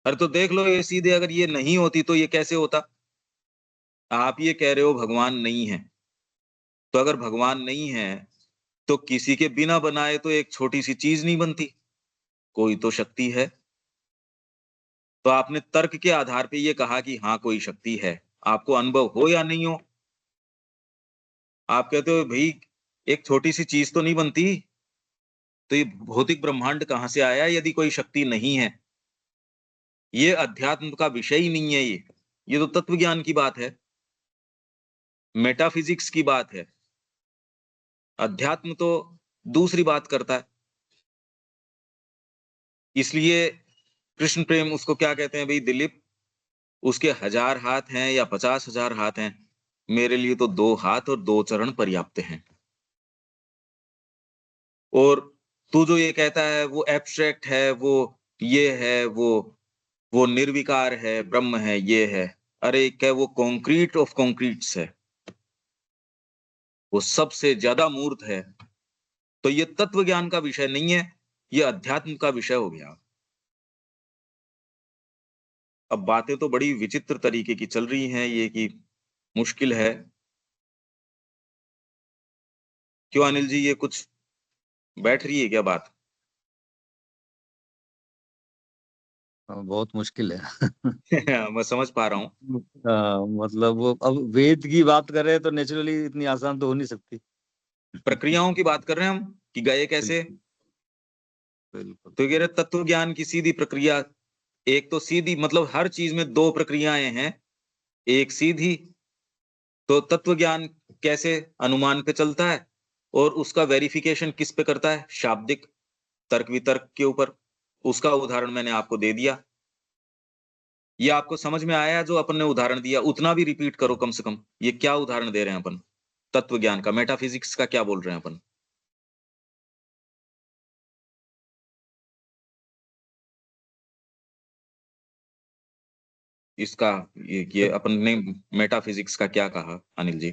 अरे तो देख लो, ये सीधे अगर ये नहीं होती तो ये कैसे होता? आप ये कह रहे हो भगवान नहीं है, तो अगर भगवान नहीं है तो किसी के बिना बनाए तो एक छोटी सी चीज नहीं बनती, कोई तो शक्ति है। तो आपने तर्क के आधार पे ये कहा कि हाँ कोई शक्ति है, आपको अनुभव हो या नहीं हो। आप कहते हो भाई एक छोटी सी चीज तो नहीं बनती, तो ये भौतिक ब्रह्मांड कहाँ से आया यदि कोई शक्ति नहीं है? ये अध्यात्म का विषय ही नहीं है। ये तो तत्व ज्ञान की बात है, मेटाफिजिक्स की बात है। अध्यात्म तो दूसरी बात करता है। इसलिए कृष्ण प्रेम उसको क्या कहते हैं भाई दिलीप, उसके 1000 हाथ हैं या 50,000 हाथ हैं, मेरे लिए तो 2 हाथ और 2 चरण पर्याप्त हैं। और तू जो ये कहता है वो एब्स्ट्रैक्ट है, वो ये है, वो निर्विकार है, ब्रह्म है, ये है। अरे क्या वो कॉन्क्रीट ऑफ कॉन्क्रीट्स है, वो सबसे ज्यादा मूर्त है। तो ये तत्व ज्ञान का विषय नहीं है, ये अध्यात्म का विषय हो गया। अब बातें तो बड़ी विचित्र तरीके की चल रही हैं ये, कि मुश्किल है। क्यों अनिल जी, ये कुछ बैठ रही है क्या बात? बहुत मुश्किल है। मैं समझ पा रहा हूँ। मतलब वो अब वेद की बात कर रहे हैं तो नेचुरली इतनी आसान तो हो नहीं सकती। प्रक्रियाओं की बात कर रहे हैं हम कि गए कैसे। बिल्कुल बिल्कुल। तो कह रहे तत्व ज्ञान की सीधी प्रक्रिया, एक तो सीधी मतलब हर चीज में 2 प्रक्रियाएं हैं, एक सीधी। तो तत्व ज्ञान कैसे अनुमान पे चलता है, और उसका वेरिफिकेशन किस पे करता है? शाब्दिक तर्क वितर्क के ऊपर। उसका उदाहरण मैंने आपको दे दिया। ये आपको समझ में आया? जो अपन ने उदाहरण दिया उतना भी रिपीट करो कम से कम। ये क्या उदाहरण दे रहे हैं अपन? तत्व ज्ञान का, मेटाफिजिक्स का क्या बोल रहे हैं अपन? इसका ये अपन ने मेटाफिजिक्स का क्या कहा अनिल जी?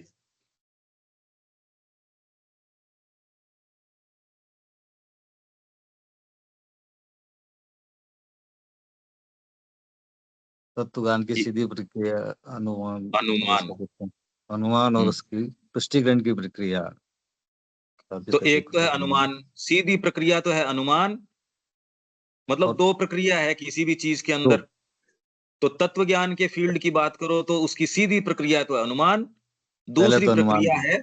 तत्वज्ञान की कि सीधी प्रक्रिया अनुमान और अनुमान। उसका अनुमान और हम्म। उसकी पुष्टिकरण की प्रक्रिया काफी तो सटीक एक तो है अनुमान, सीधी प्रक्रिया तो है अनुमान। मतलब और 2 प्रक्रिया है किसी भी चीज के तो अंदर। तो तत्व ज्ञान के फील्ड की बात करो तो उसकी सीधी प्रक्रिया तो है अनुमान। पहले दूसरी तो अनुमान प्रक्रिया है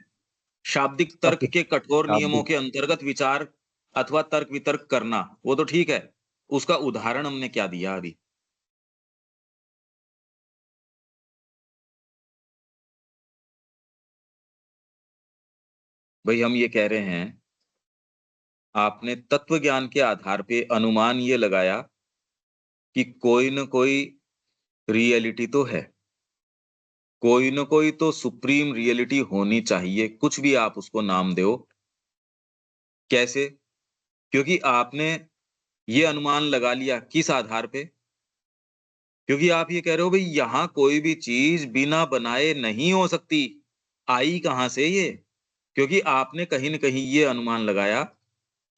शाब्दिक और तर्क फिर के कठोर नियमों शाब्दिक। के अंतर्गत विचार अथवा तर्क वितर्क करना। वो तो ठीक है, उसका उदाहरण हमने क्या दिया अभी? भाई हम ये कह रहे हैं आपने तत्व ज्ञान के आधार पे अनुमान ये लगाया कि कोई न कोई रियलिटी तो है, कोई न कोई तो सुप्रीम रियलिटी होनी चाहिए, कुछ भी आप उसको नाम दो। कैसे? क्योंकि आपने ये अनुमान लगा लिया किस आधार पे? क्योंकि आप ये कह रहे हो भई यहाँ कोई भी चीज़ बिना बनाए नहीं हो सकती। आई कहाँ से ये? क्योंकि आपने कहीं न कहीं ये अनुमान लगाया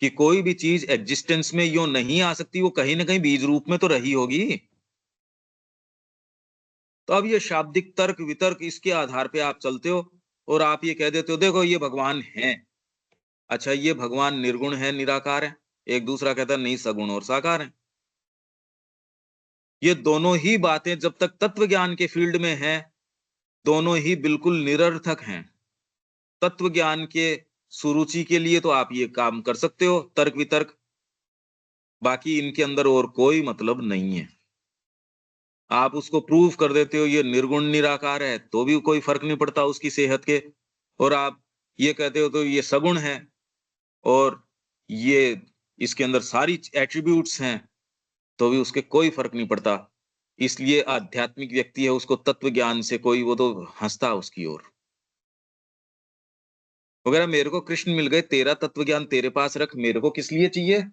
कि कोई भी चीज़ एक्जिस्टेंस में यूँ नहीं आ सकती, वो कहीं न कहीं बीज रूप में तो रही होगी। तो अब ये शाब्दिक तर्क-वितर्क इसके आधार पे आप चलते हो और आप ये कह देते हो देखो ये भगवान हैं। अच्छा ये भगवान निर्गुण है, निराकार है। एक दूसरा कहता है नहीं सगुण और साकार है। ये दोनों ही बातें जब तक तत्व ज्ञान के फील्ड में हैं, दोनों ही बिल्कुल निरर्थक हैं। तत्व ज्ञान के सुरुचि के लिए तो आप ये काम कर सकते हो, तर्क-वितर्क, बाकी इनके अंदर और कोई मतलब नहीं है। आप उसको प्रूव कर देते हो ये निर्गुण निराकार है, तो भी कोई फ़र्क नहीं पड़ता उसकी सेहत के और आप ये कहते हो तो ये सगुण है और ये इसके अंदर सारी एट्रिब्यूट्स हैं, तो भी उसके कोई फ़र्क नहीं पड़ता। इसलिए आध्यात्मिक व्यक्ति है उसको तत्व ज्ञान से कोई वो तो हँसता उसकी ओर। वो कह रहा मेरे को कृष्ण मिल गए, तेरा तत्व ज्ञान तेरे पास रख, मेरे को किस लिए चाहिए?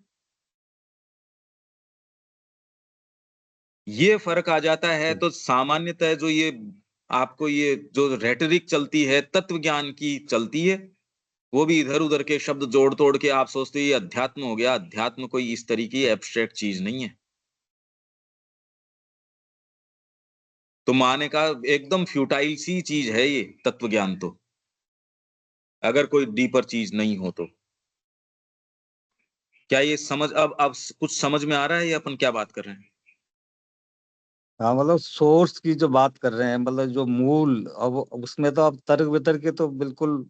ये फ़र्क आ जाता है तो सामान्यतः जो ये आपको ये जो रेटरिक चलती है, तत्व ज्ञान की चलती है, वो भी इधर-उधर के शब्द जोड़-तोड़ के आप सोचते हो ये अध्यात्म हो गया, अध्यात्म कोई इस तरीके की एब्स्ट्रैक्ट चीज़ नहीं है। तो मानने का एकदम फ्यूटाइल सी चीज़ है ये तत्व ज्ञान तो, अगर कोई डीपर चीज़ नहीं हो तो। क्या ये समझ अब कुछ समझ में आ रहा है या अपन क्या बात कर रहे हैं? हाँ, मतलब सोर्स की जो बात कर रहे हैं, मतलब जो मूल, अब उसमें तो अब तर्क-वितर्क की तो बिल्कुल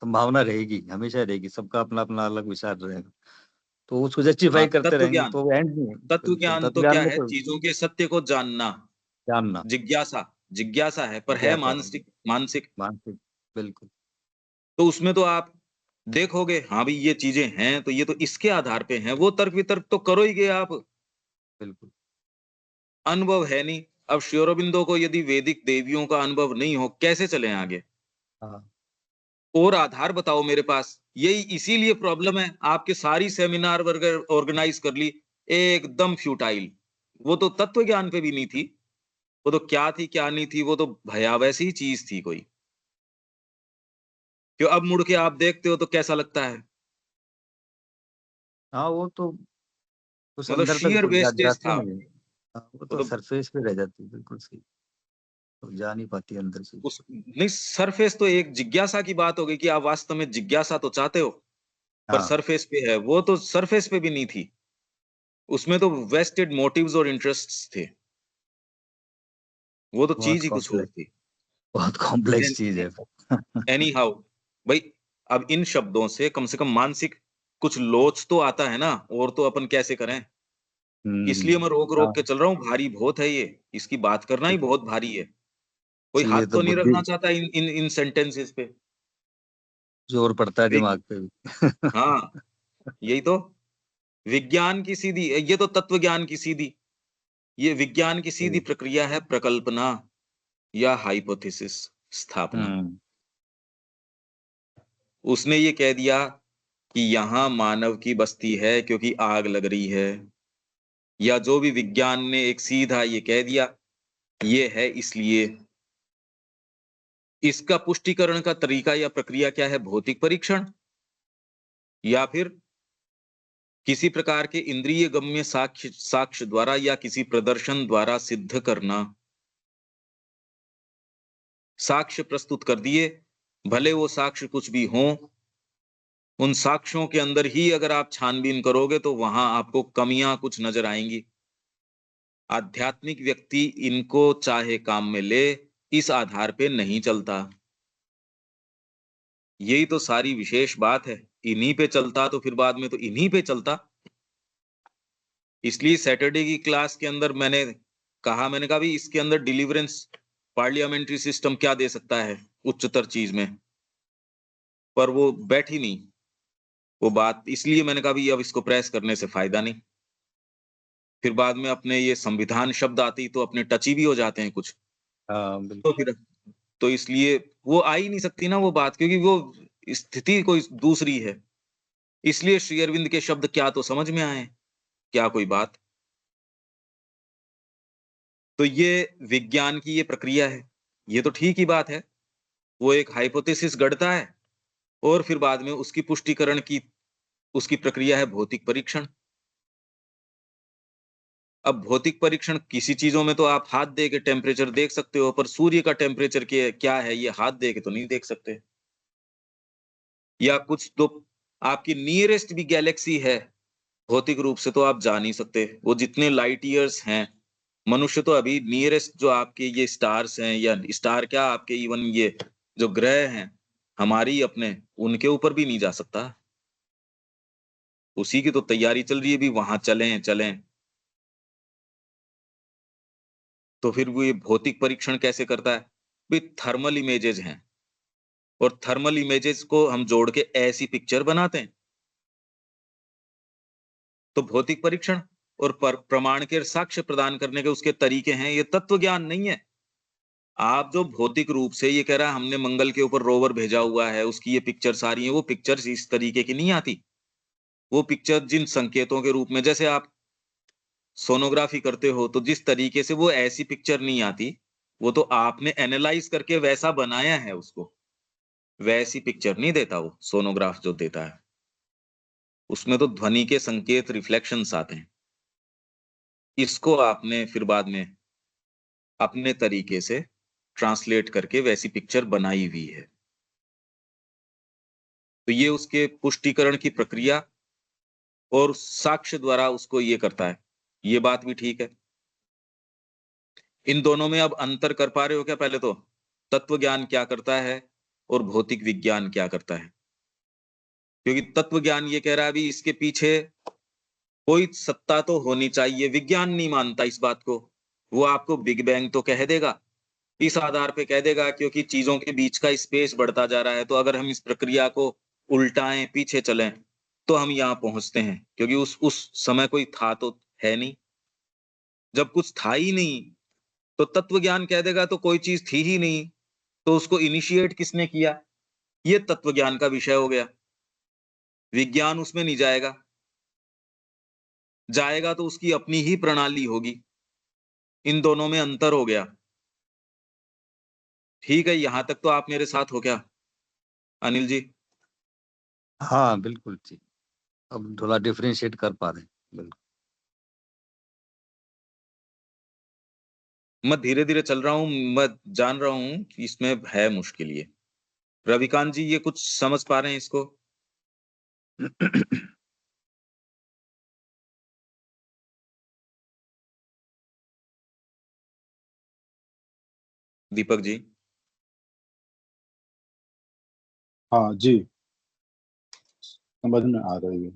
संभावना रहेगी, हमेशा रहेगी, सबका अपना-अपना अलग विचार रहेगा। तो उसको हाँ, जस्टिफाई करते तत्व रहेंगे ज्ञान। तो एंड नहीं है। तत्व बिल्कुल, ज्ञान तत्व तो ज्ञान क्या में है? तो चीज़ों के सत्य को जानना, जानना, जिज्ञासा, जिज्ञासा है, पर है जिज्ञासा है, मानसिक मानसिक। मानसिक, बिल्कुल, तो उसमें तो आप देखोगे, हाँ भई ये चीज़ें हैं, तो ये तो इसके आधार पे हैं, वो तर्क-वितर्क तो करो ही गे आप। बिल्कुल। अनुभव है नहीं। अब श्री अरबिंदो को यदि वैदिक देवियों का अनुभव नहीं हो, कैसे चलें आगे? हाँ, और आधार बताओ मेरे पास। यही इसीलिए प्रॉब्लम है, आपके सारी सेमिनार वगैरह ऑर्गेनाइज़ कर ली, एकदम फ्यूटाइल। वो तो तत्व ज्ञान पे भी नहीं थी। वो तो क्या थी, क्या नहीं थी, वो तो भयावह सी चीज़ थी कोई। कि अब मुड़ के आप देखते हो तो कैसा लगता है? हाँ, वो तो उस मतलब अंदर तक शीयर तो वेस्टेज जाती था। नहीं है। हाँ, वो वो तो तो सरफेस पे रह जाती है, बिल्कुल सही, तो जा नहीं पाती अंदर से। उस नहीं सरफेस तो एक जिज्ञासा की बात हो गई कि आप वास्तव में जिज्ञासा तो चाहते हो, पर हाँ, सरफेस पे है, वो तो सरफेस पे भी नहीं थी। उसमें तो वेस्टेड मोटिव्स और इंटरेस्ट्स थे। वो तो बहुत चीज़ ही कुछ और कॉम्प्लेक्स, थी। बहुत कॉम्प्लेक्स एन चीज़ ए है। एनी हाउ भई अब इन शब्दों से कम मानसिक कुछ लोच तो आता है ना, और तो अपन कैसे करें? इसलिए मैं हाँ, रोक-रोक के चल रहा हूँ, भारी बहुत है ये। इसकी बात करना ही बहुत भारी है। कोई इसलिए हाथ तो तो नहीं बुद्धि रखना चाहता इन सेंटेंसेस पे। जोर पड़ता है वि दिमाग पे भी। हाँ, यही तो। विज्ञान की सीधी ये तो तत्व ज्ञान की सीधी, ये विज्ञान की सीधी जी। प्रक्रिया है प्रकल्पना या हाइपोथेसिस स्थापना। हुँ, उसने ये कह दिया कि यहाँ मानव की बस्ती है क्योंकि आग लग रही है, या जो भी विज्ञान ने एक सीधा ये कह दिया, ये है इसलिए। इसका पुष्टिकरण का तरीका या प्रक्रिया क्या है? भौतिक परीक्षण या फिर किसी प्रकार के इंद्रिय गम्य साक्ष्य साक्ष्य द्वारा या किसी प्रदर्शन द्वारा सिद्ध करना। साक्ष्य प्रस्तुत कर दिए, भले वो साक्ष्य कुछ भी हों, उन साक्ष्यों के अंदर ही अगर आप छानबीन करोगे तो वहां आपको कमियां कुछ नजर आएंगी। आध्यात्मिक व्यक्ति इनको चाहे काम में ले, इस आधार पे नहीं चलता। यही तो सारी विशेष बात है। इन्हीं पे चलता तो फिर बाद में तो इन्हीं पे चलता। इसलिए सैटरडे की क्लास के अंदर मैंने कहा भी इसके अंदर डिलीवरेंस पार्लियामेंट्री सिस्टम क्या दे सकता है उच्चतर चीज में, पर वो बैठी नहीं। वो बात इसलिए मैंने कहा भी अब इसको प्रेस करने से फायदा नहीं। फिर बाद में अपने ये संविधान शब्द आते ही तो अपने टची भी हो जाते हैं कुछ। हाँ, तो बिल्कुल। फिर तो इसलिए वो आ ही नहीं सकती ना वो बात, क्योंकि वो स्थिति कोई दूसरी है। इसलिए श्री अरविंद के शब्द क्या तो समझ में आए, क्या कोई बात। तो ये विज्ञान की ये प्रक्रिया है। ये तो ठीक ही बात है। वो एक हाइपोथेसिस गढ़ता है और फिर बाद में उसकी पुष्टिकरण की उसकी प्रक्रिया है भौतिक परीक्षण। अब भौतिक परीक्षण किसी चीज़ों में तो आप हाथ दे के टेम्परेचर देख सकते हो, पर सूर्य का टेम्परेचर क्या है ये हाथ दे के तो नहीं देख सकते। या कुछ तो आपकी नियरेस्ट भी गैलेक्सी है, भौतिक रूप से तो आप जा नहीं सकते। वो जितने लाइट ईयर्स हैं, मनुष्य तो अभी नियरेस्ट जो आपके ये स्टार्स हैं, या स्टार क्या आपके इवन ये जो ग्रह हैं, हमारे ही अपने, उनके ऊपर भी नहीं जा सकता। उसी की तो तैयारी चल रही है भी वहां चलें चलें। तो फिर वो ये भौतिक परीक्षण कैसे करता है? भी थर्मल इमेजेस हैं और थर्मल इमेजेस को हम जोड़ के ऐसी पिक्चर बनाते हैं। तो भौतिक परीक्षण और प्रमाण के साक्ष्य प्रदान करने के उसके तरीके हैं, ये तत्व ज्ञान नहीं है। आप जो भौतिक रूप से ये कह रहा है हमने मंगल के ऊपर रोवर भेजा हुआ है, उसकी ये पिक्चर्स आ रही हैं, वो पिक्चर्स इस तरीके की नहीं आती। वो पिक्चर जिन संकेतों के रूप में, जैसे आप सोनोग्राफी करते हो तो जिस तरीके से वो ऐसी पिक्चर नहीं आती, वो तो आपने एनालाइज करके वैसा बनाया है उसको। वैसी पिक्चर नहीं देता वो सोनोग्राफ जो देता है। उसमें तो ध्वनि के संकेत रिफ्लेक्शंस आते हैं। इसको आपने फिर बाद में अपने तरीके से ट्रांसलेट करके वैसी पिक्चर बनाई हुई है। तो ये उसके पुष्टिकरण की प्रक्रिया और साक्ष्य द्वारा उसको ये करता है। ये बात भी ठीक है। इन दोनों में अब अंतर कर पा रहे हो क्या? पहले तो तत्व ज्ञान क्या करता है और भौतिक विज्ञान क्या करता है। क्योंकि तत्व ज्ञान ये कह रहा है अभी इसके पीछे कोई सत्ता तो होनी चाहिए। विज्ञान नहीं मानता इस बात को। वो आपको बिग बैंग तो कह देगा, इस आधार पे कह देगा क्योंकि चीजों के बीच का स्पेस बढ़ता जा रहा है, तो अगर हम इस प्रक्रिया को उल्टाएं, पीछे चलें, तो हम यहाँ पहुंचते हैं, क्योंकि उस समय कोई था तो है नहीं। जब कुछ था ही नहीं, तो तत्व ज्ञान कह देगा तो कोई चीज थी ही नहीं, तो उसको इनिशिएट किसने किया? ये तत्व ज्ञान का विषय हो गया। विज्ञान उसमें नहीं जाएगा। जाएगा तो उसकी अपनी ही प्रणाली होगी। इन दोनों में अंतर हो गया। ठीक है, यहां तक तो आप मेरे साथ हो क्या अनिल जी? हाँ, बिल्कुल ठीक। अब थोड़ा डिफरेंशिएट कर पा रहे हैं। बिल्कुल। मैं धीरे धीरे चल रहा हूँ, मैं जान रहा हूँ कि इसमें है मुश्किल ये। रविकांत जी ये कुछ समझ पा रहे हैं इसको? दीपक जी? हाँ जी, समझ में आ रही है।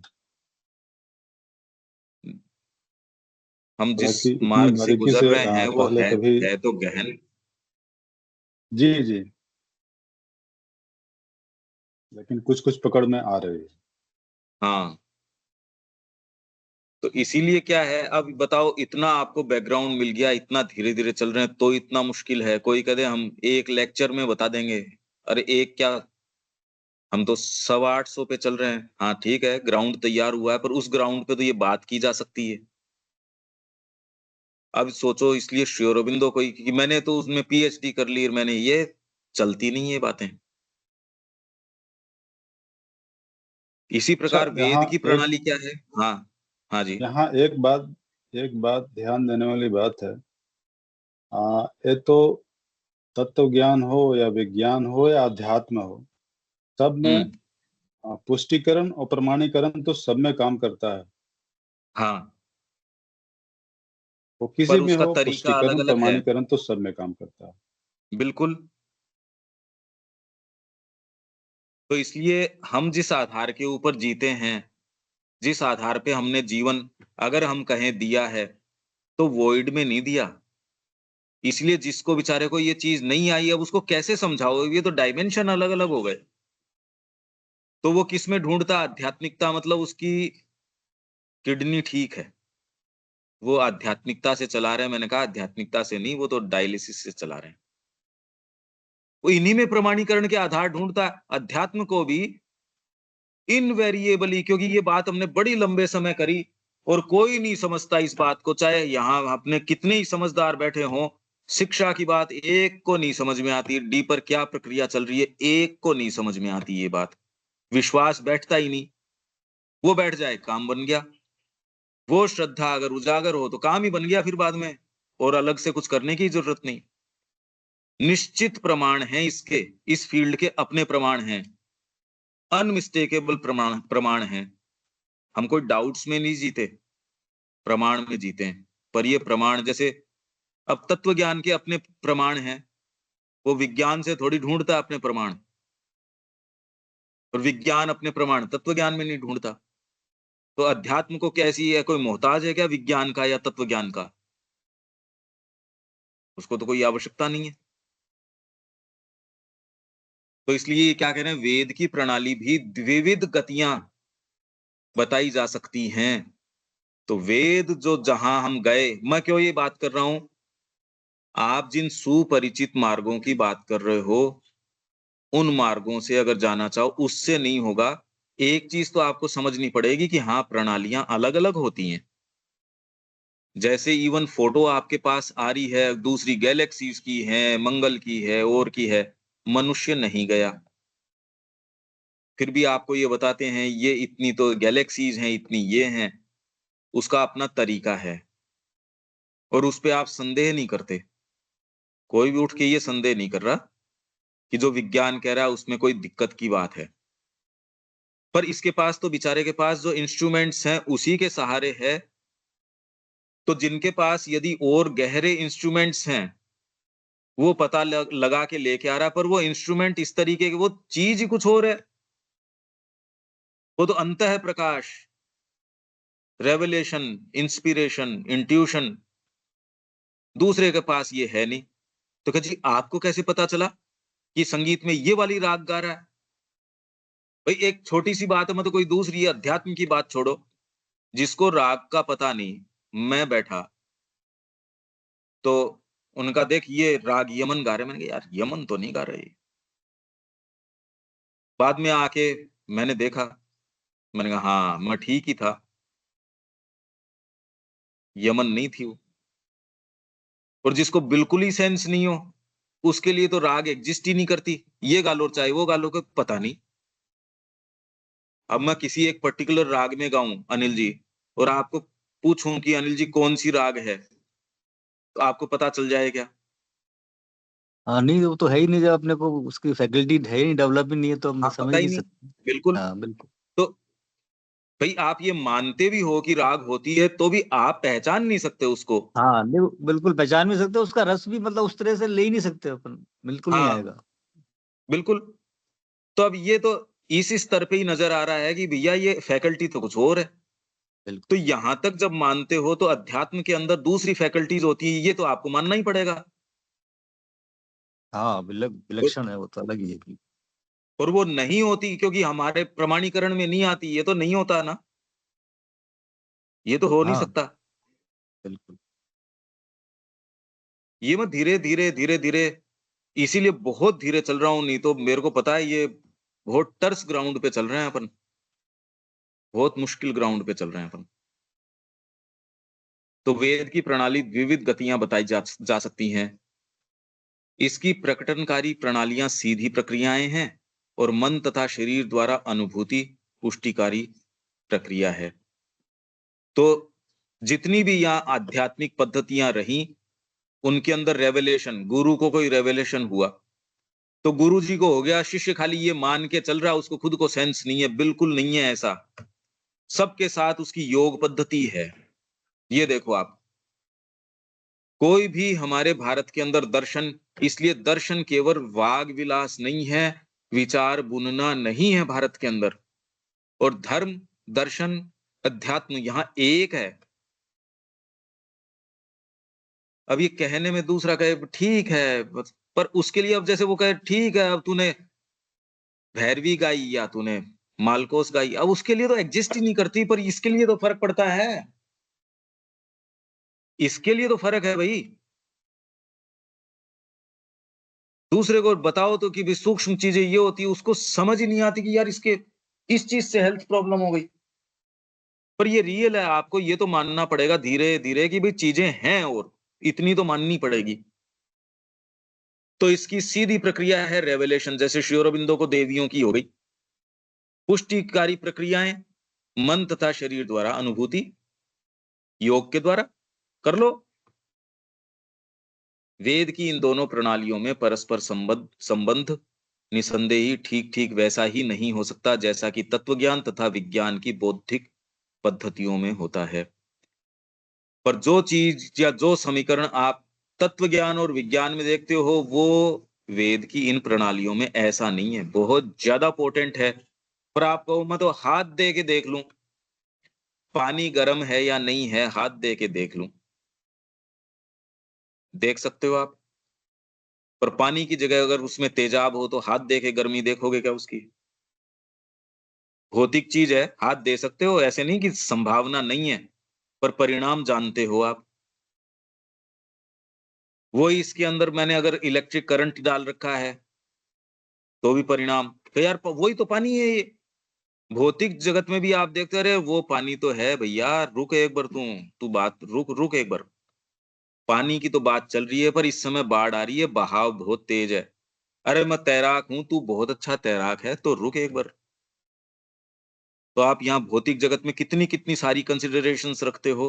हम जिस हालांकि इतनी मार्ग से बारीकी गुजर से रहे हैं वो पहले कभी। है तो गहन। जी जी, लेकिन कुछ कुछ पकड़ में आ रही है। हाँ, तो इसीलिए क्या है, अब बताओ, इतना आपको बैकग्राउंड मिल गया, इतना धीरे धीरे चल रहे हैं तो इतना मुश्किल है। कोई कहते हम एक लेक्चर में बता देंगे। अरे एक क्या, हम तो 850 पे चल रहे हैं। हाँ ठीक है, ग्राउंड तैयार हुआ है, पर उस ग्राउंड पे तो ये बात की जा सकती है। अब सोचो, इसलिए श्री अरबिंदो कोई कि मैंने तो उसमें पीएचडी कर ली, मैंने ये चलती नहीं है बातें। इसी अच्छा, प्रकार यहाँ वेद की एक प्रणाली क्या है? हाँ, हाँ जी। यहाँ एक बात ध्यान देने वाली बात है। ये तो तत्व ज्ञान हो या विज्ञान हो या अध्यात्म हो, सब में हम्म। पुष्टिकरण और प्रमाणीकरण तो सब में काम करता है। हाँ, वो किसी पर में उसका हो, तरीका अलग पुष्टिकरण अलग है। प्रमाणीकरण तो सब में काम करता है। बिल्कुल। तो इसलिए हम जिस आधार के ऊपर जीते हैं, जिस आधार पे हमने जीवन, अगर हम कहें दिया है, तो वॉइड में नहीं दिया। इसलिए जिसको बेचारे को ये चीज नहीं आई, अब उसको कैसे समझाओ? ये तो डायमेंशन अलग अलग हो गए। तो वो किस में ढूंढता? आध्यात्मिकता, मतलब उसकी किडनी ठीक है, वो आध्यात्मिकता से चला रहे हैं। मैंने कहा आध्यात्मिकता से नहीं, वो तो डायलिसिस से चला रहे हैं। वो इन्हीं में प्रमाणीकरण के आधार ढूंढता है। अध्यात्म को भी इनवेरिएबली, क्योंकि ये बात हमने बड़ी लंबे समय करी और कोई नहीं समझता इस बात को, चाहे यहां अपने कितने ही समझदार बैठे हों, शिक्षा की बात एक को नहीं समझ में आती, डी पर क्या प्रक्रिया चल रही है एक को नहीं समझ में आती ये बात। विश्वास बैठता ही नहीं, वो बैठ जाए काम बन गया। वो श्रद्धा अगर उजागर हो तो काम ही बन गया फिर बाद में, और अलग से कुछ करने की जरूरत नहीं। निश्चित प्रमाण है इसके, इस फील्ड के अपने प्रमाण हैं, अनमिस्टेकेबल प्रमाण प्रमाण हैं। हम कोई डाउट्स में नहीं जीते, प्रमाण में जीते हैं। पर ये प्रमाण, जैसे अब तत्व ज्ञान के अपने प्रमाण हैं, वो विज्ञान से थोड़ी ढूंढता है अपने प्रमाण, और विज्ञान अपने प्रमाण तत्व ज्ञान में नहीं ढूंढता। तो अध्यात्म को कैसी है, कोई मोहताज है क्या विज्ञान का या तत्व ज्ञान का? उसको तो कोई आवश्यकता नहीं है। तो इसलिए क्या कह रहे हैं, वेद की प्रणाली भी द्विविध गतियां बताई जा सकती हैं। तो वेद जो जहां हम गए, मैं क्यों ये बात कर रहा हूं, आप जिन सुपरिचित मार्गों की बात कर रहे हो, उन मार्गों से अगर जाना चाहो उससे नहीं होगा। एक चीज तो आपको समझनी पड़ेगी कि हाँ, प्रणालियां अलग अलग होती हैं। जैसे इवन फोटो आपके पास आ रही है, दूसरी गैलेक्सीज की है, मंगल की है, और की है, मनुष्य नहीं गया, फिर भी आपको ये बताते हैं ये इतनी तो गैलेक्सीज हैं, इतनी ये हैं। उसका अपना तरीका है, और उस पे आप संदेह नहीं करते। कोई भी उठ के ये संदेह नहीं कर रहा कि जो विज्ञान कह रहा है उसमें कोई दिक्कत की बात है। पर इसके पास तो, बेचारे के पास जो इंस्ट्रूमेंट्स हैं उसी के सहारे है। तो जिनके पास यदि और गहरे इंस्ट्रूमेंट्स हैं, वो पता लगा के लेके आ रहा, पर वो इंस्ट्रूमेंट इस तरीके के, वो चीज ही कुछ और है। वो तो अंतः प्रकाश, रेवलेशन, इंस्पिरेशन, इंट्यूशन, दूसरे के पास ये है नहीं। तो कह जी आपको कैसे पता चला कि संगीत में ये वाली राग गा रहा है? भाई एक छोटी सी बात है, मतलब कोई दूसरी अध्यात्म की बात छोड़ो, जिसको राग का पता नहीं, मैं बैठा तो उनका देख ये राग यमन गा रहे, मैंने कहा यार यमन तो नहीं गा रहे। बाद में आके मैंने देखा, मैंने कहा हाँ मैं ठीक ही था, यमन नहीं थी वो। और जिसको बिल्कुल ही सेंस नहीं हो, उसके लिए तो राग एग्जिस्ट ही नहीं करती, ये गा लो चाहे वो गा लो, पता नहीं। अब मैं किसी एक पर्टिकुलर राग में गाऊं अनिल जी, और आपको पूछूं कि अनिल जी कौन सी राग है, तो आपको पता चल जाए क्या? हाँ नहीं, वो तो है ही नहीं, जब अपने को उसकी फैकल्टी है ही नहीं, डेवलप ही नहीं है, तो हम हाँ, समझ पता ही नहीं नहीं, सकते। बिल्कुल। हाँ बिल्कुल। तो भाई आप ये मानते भी हो कि राग होती है, तो भी आप पहचान नहीं सकते उसको। हाँ नहीं, बिल्कुल पहचान भी सकते, उसका रस भी मतलब उस तरह से ले ही नहीं सकते अपन, बिल्कुल नहीं हाँ आएगा। बिल्कुल। तो अब ये तो इस स्तर पे ही नजर आ रहा है कि भैया ये फैकल्टी तो कुछ और है। तो बिल्कुल। यहां तक जब मानते हो, तो अध्यात्म के अंदर दूसरी फैकल्टीज होती है, ये तो आपको मानना ही पड़ेगा। हाँ और विलक्षण है, वो तो अलग ही है। और वो नहीं होती क्योंकि हमारे प्रमाणीकरण में नहीं आती, ये तो नहीं होता ना, ये तो हो नहीं हाँ सकता। बिल्कुल। ये मैं धीरे धीरे धीरे धीरे, इसीलिए बहुत धीरे चल रहा हूँ, नहीं तो मेरे को पता है ये बहुत टर्स ग्राउंड पे चल रहे हैं अपन, बहुत मुश्किल ग्राउंड पे चल रहे हैं अपन। तो वेद की प्रणाली विविध गतियां बताई जा सकती हैं। इसकी प्रकटनकारी प्रणालियां सीधी प्रक्रियाएं हैं, और मन तथा शरीर द्वारा अनुभूति पुष्टिकारी प्रक्रिया है। तो जितनी भी यहाँ आध्यात्मिक पद्धतियां रही, उनके अंदर रेवलेशन, गुरु को कोई रेवलेशन हुआ तो गुरु जी को हो गया, शिष्य खाली ये मान के चल रहा, उसको खुद को सेंस नहीं है, बिल्कुल नहीं है ऐसा। सबके साथ उसकी योग पद्धति है। ये देखो आप, कोई भी हमारे भारत के अंदर दर्शन, इसलिए दर्शन केवल वाग विलास नहीं है, विचार बुनना नहीं है भारत के अंदर। और धर्म, दर्शन, अध्यात्म यहां एक है। अब ये कहने में दूसरा कहे ठीक है, पर उसके लिए अब जैसे वो कहे ठीक है, अब तूने भैरवी गाई या तूने मालकोस गाई, अब उसके लिए तो एग्जिस्ट ही नहीं करती, पर इसके लिए तो फर्क पड़ता है, इसके लिए तो फर्क है भाई। दूसरे को बताओ तो कि भी सूक्ष्म चीजें ये होती है, उसको समझ ही नहीं आती कि यार इसके इस चीज से हेल्थ प्रॉब्लम हो गई। पर ये रियल है, आपको ये तो मानना पड़ेगा धीरे धीरे कि भाई चीजें हैं, और इतनी तो माननी पड़ेगी। तो इसकी सीधी प्रक्रिया है रेवलेशन, जैसे श्री अरबिंदो को देवियों की हो गई। पुष्टिकारी प्रक्रियाएं मन तथा शरीर द्वारा, अनुभूति योग के द्वारा कर लो। वेद की इन दोनों प्रणालियों में परस्पर संबंध निसंदेह ही ठीक ठीक वैसा ही नहीं हो सकता जैसा कि तत्वज्ञान तथा विज्ञान की बौद्धिक पद्धतियों में होता है। पर जो चीज या जो समीकरण आप तत्व ज्ञान और विज्ञान में देखते हो, वो वेद की इन प्रणालियों में ऐसा नहीं है, बहुत ज्यादा पोटेंट है। पर आपको मैं तो हाथ दे के देख लूं, पानी गर्म है या नहीं है, हाथ दे के देख लूं, देख सकते हो आप। पर पानी की जगह अगर उसमें तेजाब हो तो हाथ दे के गर्मी देखोगे क्या उसकी? भौतिक चीज है, हाथ दे सकते हो, ऐसे नहीं कि संभावना नहीं है, पर परिणाम जानते हो आप। वही इसके अंदर मैंने अगर इलेक्ट्रिक करंट डाल रखा है तो भी परिणाम, तो यार वही तो पानी है ये। भौतिक जगत में भी आप देखते रहे वो पानी तो है भैया, रुक एक बार, तू बात रुक रुक एक बार। पानी की तो बात चल रही है, पर इस समय बाढ़ आ रही है, बहाव बहुत तेज है। अरे मैं तैराक हूं, तू बहुत अच्छा तैराक है, तो रुक एक बार। तो आप यहाँ भौतिक जगत में कितनी कितनी सारी कंसिडरेशंस रखते हो।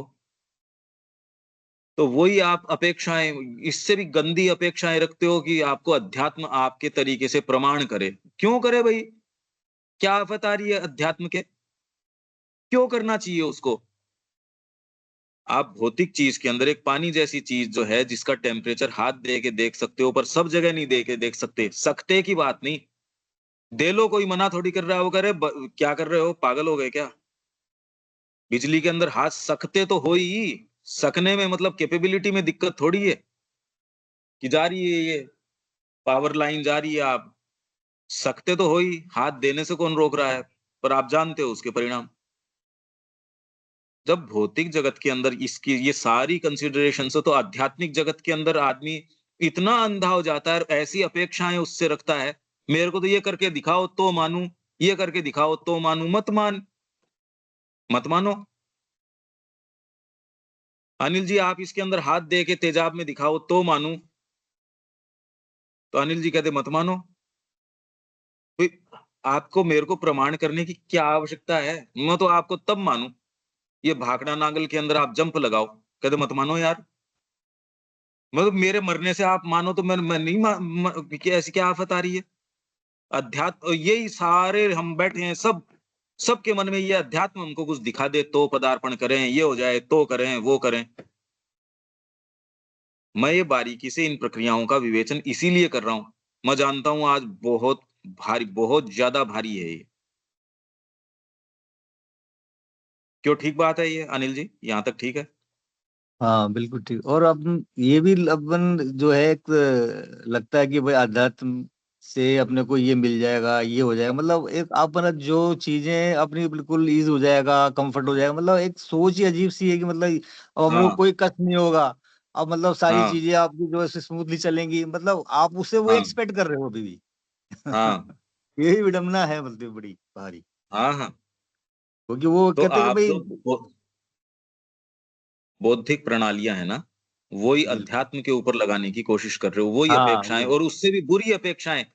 तो वही आप अपेक्षाएं, इससे भी गंदी अपेक्षाएं रखते हो कि आपको अध्यात्म आपके तरीके से प्रमाण करे। क्यों करे भाई? क्या आफत आ रही है अध्यात्म के? क्यों करना चाहिए उसको? आप भौतिक चीज के अंदर एक पानी जैसी चीज जो है, जिसका टेम्परेचर हाथ दे के देख सकते हो, पर सब जगह नहीं दे के देख सकते, सकते की बात नहीं, दे लो, कोई मना थोड़ी कर रहा है। वो करे क्या कर रहे हो, पागल हो गए क्या? बिजली के अंदर हाथ सकते तो हो ही, सकने में मतलब कैपेबिलिटी में दिक्कत थोड़ी है कि जा रही है ये पावर लाइन जा रही है, आप सकते तो हो ही, हाथ देने से कौन रोक रहा है? पर आप जानते हो उसके परिणाम। जब भौतिक जगत के अंदर इसकी ये सारी कंसिडरेशन से, तो आध्यात्मिक जगत के अंदर आदमी इतना अंधा हो जाता है, ऐसी अपेक्षाएं उससे रखता है, मेरे को तो ये करके दिखाओ तो मानू, ये करके दिखाओ तो मानू, मत मान, मत मानो। अनिल जी आप इसके अंदर हाथ दे के तेजाब में दिखाओ तो मानू, तो अनिल जी कहते मत मानो। तो आपको मेरे को प्रमाण करने की क्या आवश्यकता है? मैं तो आपको तब मानू, ये भाखड़ा नागल के अंदर आप जंप लगाओ, कहते मत मानो यार। मतलब मेरे मरने से आप मानो तो मैं नहीं कि ऐसी क्या आफत आ रही है? अध्यात्म यही सारे हम बैठे हैं, सब सबके मन में ये अध्यात्म हमको कुछ दिखा दे तो पदार्पण करें, ये हो जाए तो करें, वो करें। मैं ये बारीकी से इन प्रक्रियाओं का विवेचन इसीलिए कर रहा हूं, मैं जानता हूं आज बहुत भारी, बहुत ज्यादा भारी है ये। क्यों ठीक बात है ये अनिल जी, यहां तक ठीक है? हाँ बिल्कुल ठीक। और अब ये भी अपन जो है एक लगता है कि भाई अध्यात्म से अपने को ये मिल जाएगा, ये हो जाएगा, मतलब एक अपना जो चीजें अपनी बिल्कुल ईज हो जाएगा, कंफर्ट हो जाएगा, मतलब एक सोच ही अजीब सी है कि मतलब अब हम लोग हाँ कोई कष्ट नहीं होगा। अब मतलब सारी हाँ चीजें आपकी जो है स्मूथली चलेंगी, मतलब आप उससे वो हाँ एक्सपेक्ट कर रहे हो अभी भी। हाँ यही विडंबना है, मतलब बड़ी भारी। हाँ हाँ। क्योंकि वो तो कहते हैं कि आप भाई। जो बौद्धिक प्रणालियां है ना, वही बिल्कुल। अध्यात्म के ऊपर लगाने की कोशिश कर रहे हो, वही हाँ अपेक्षाएं, वो। और उससे भी बुरी अपेक्षाएं।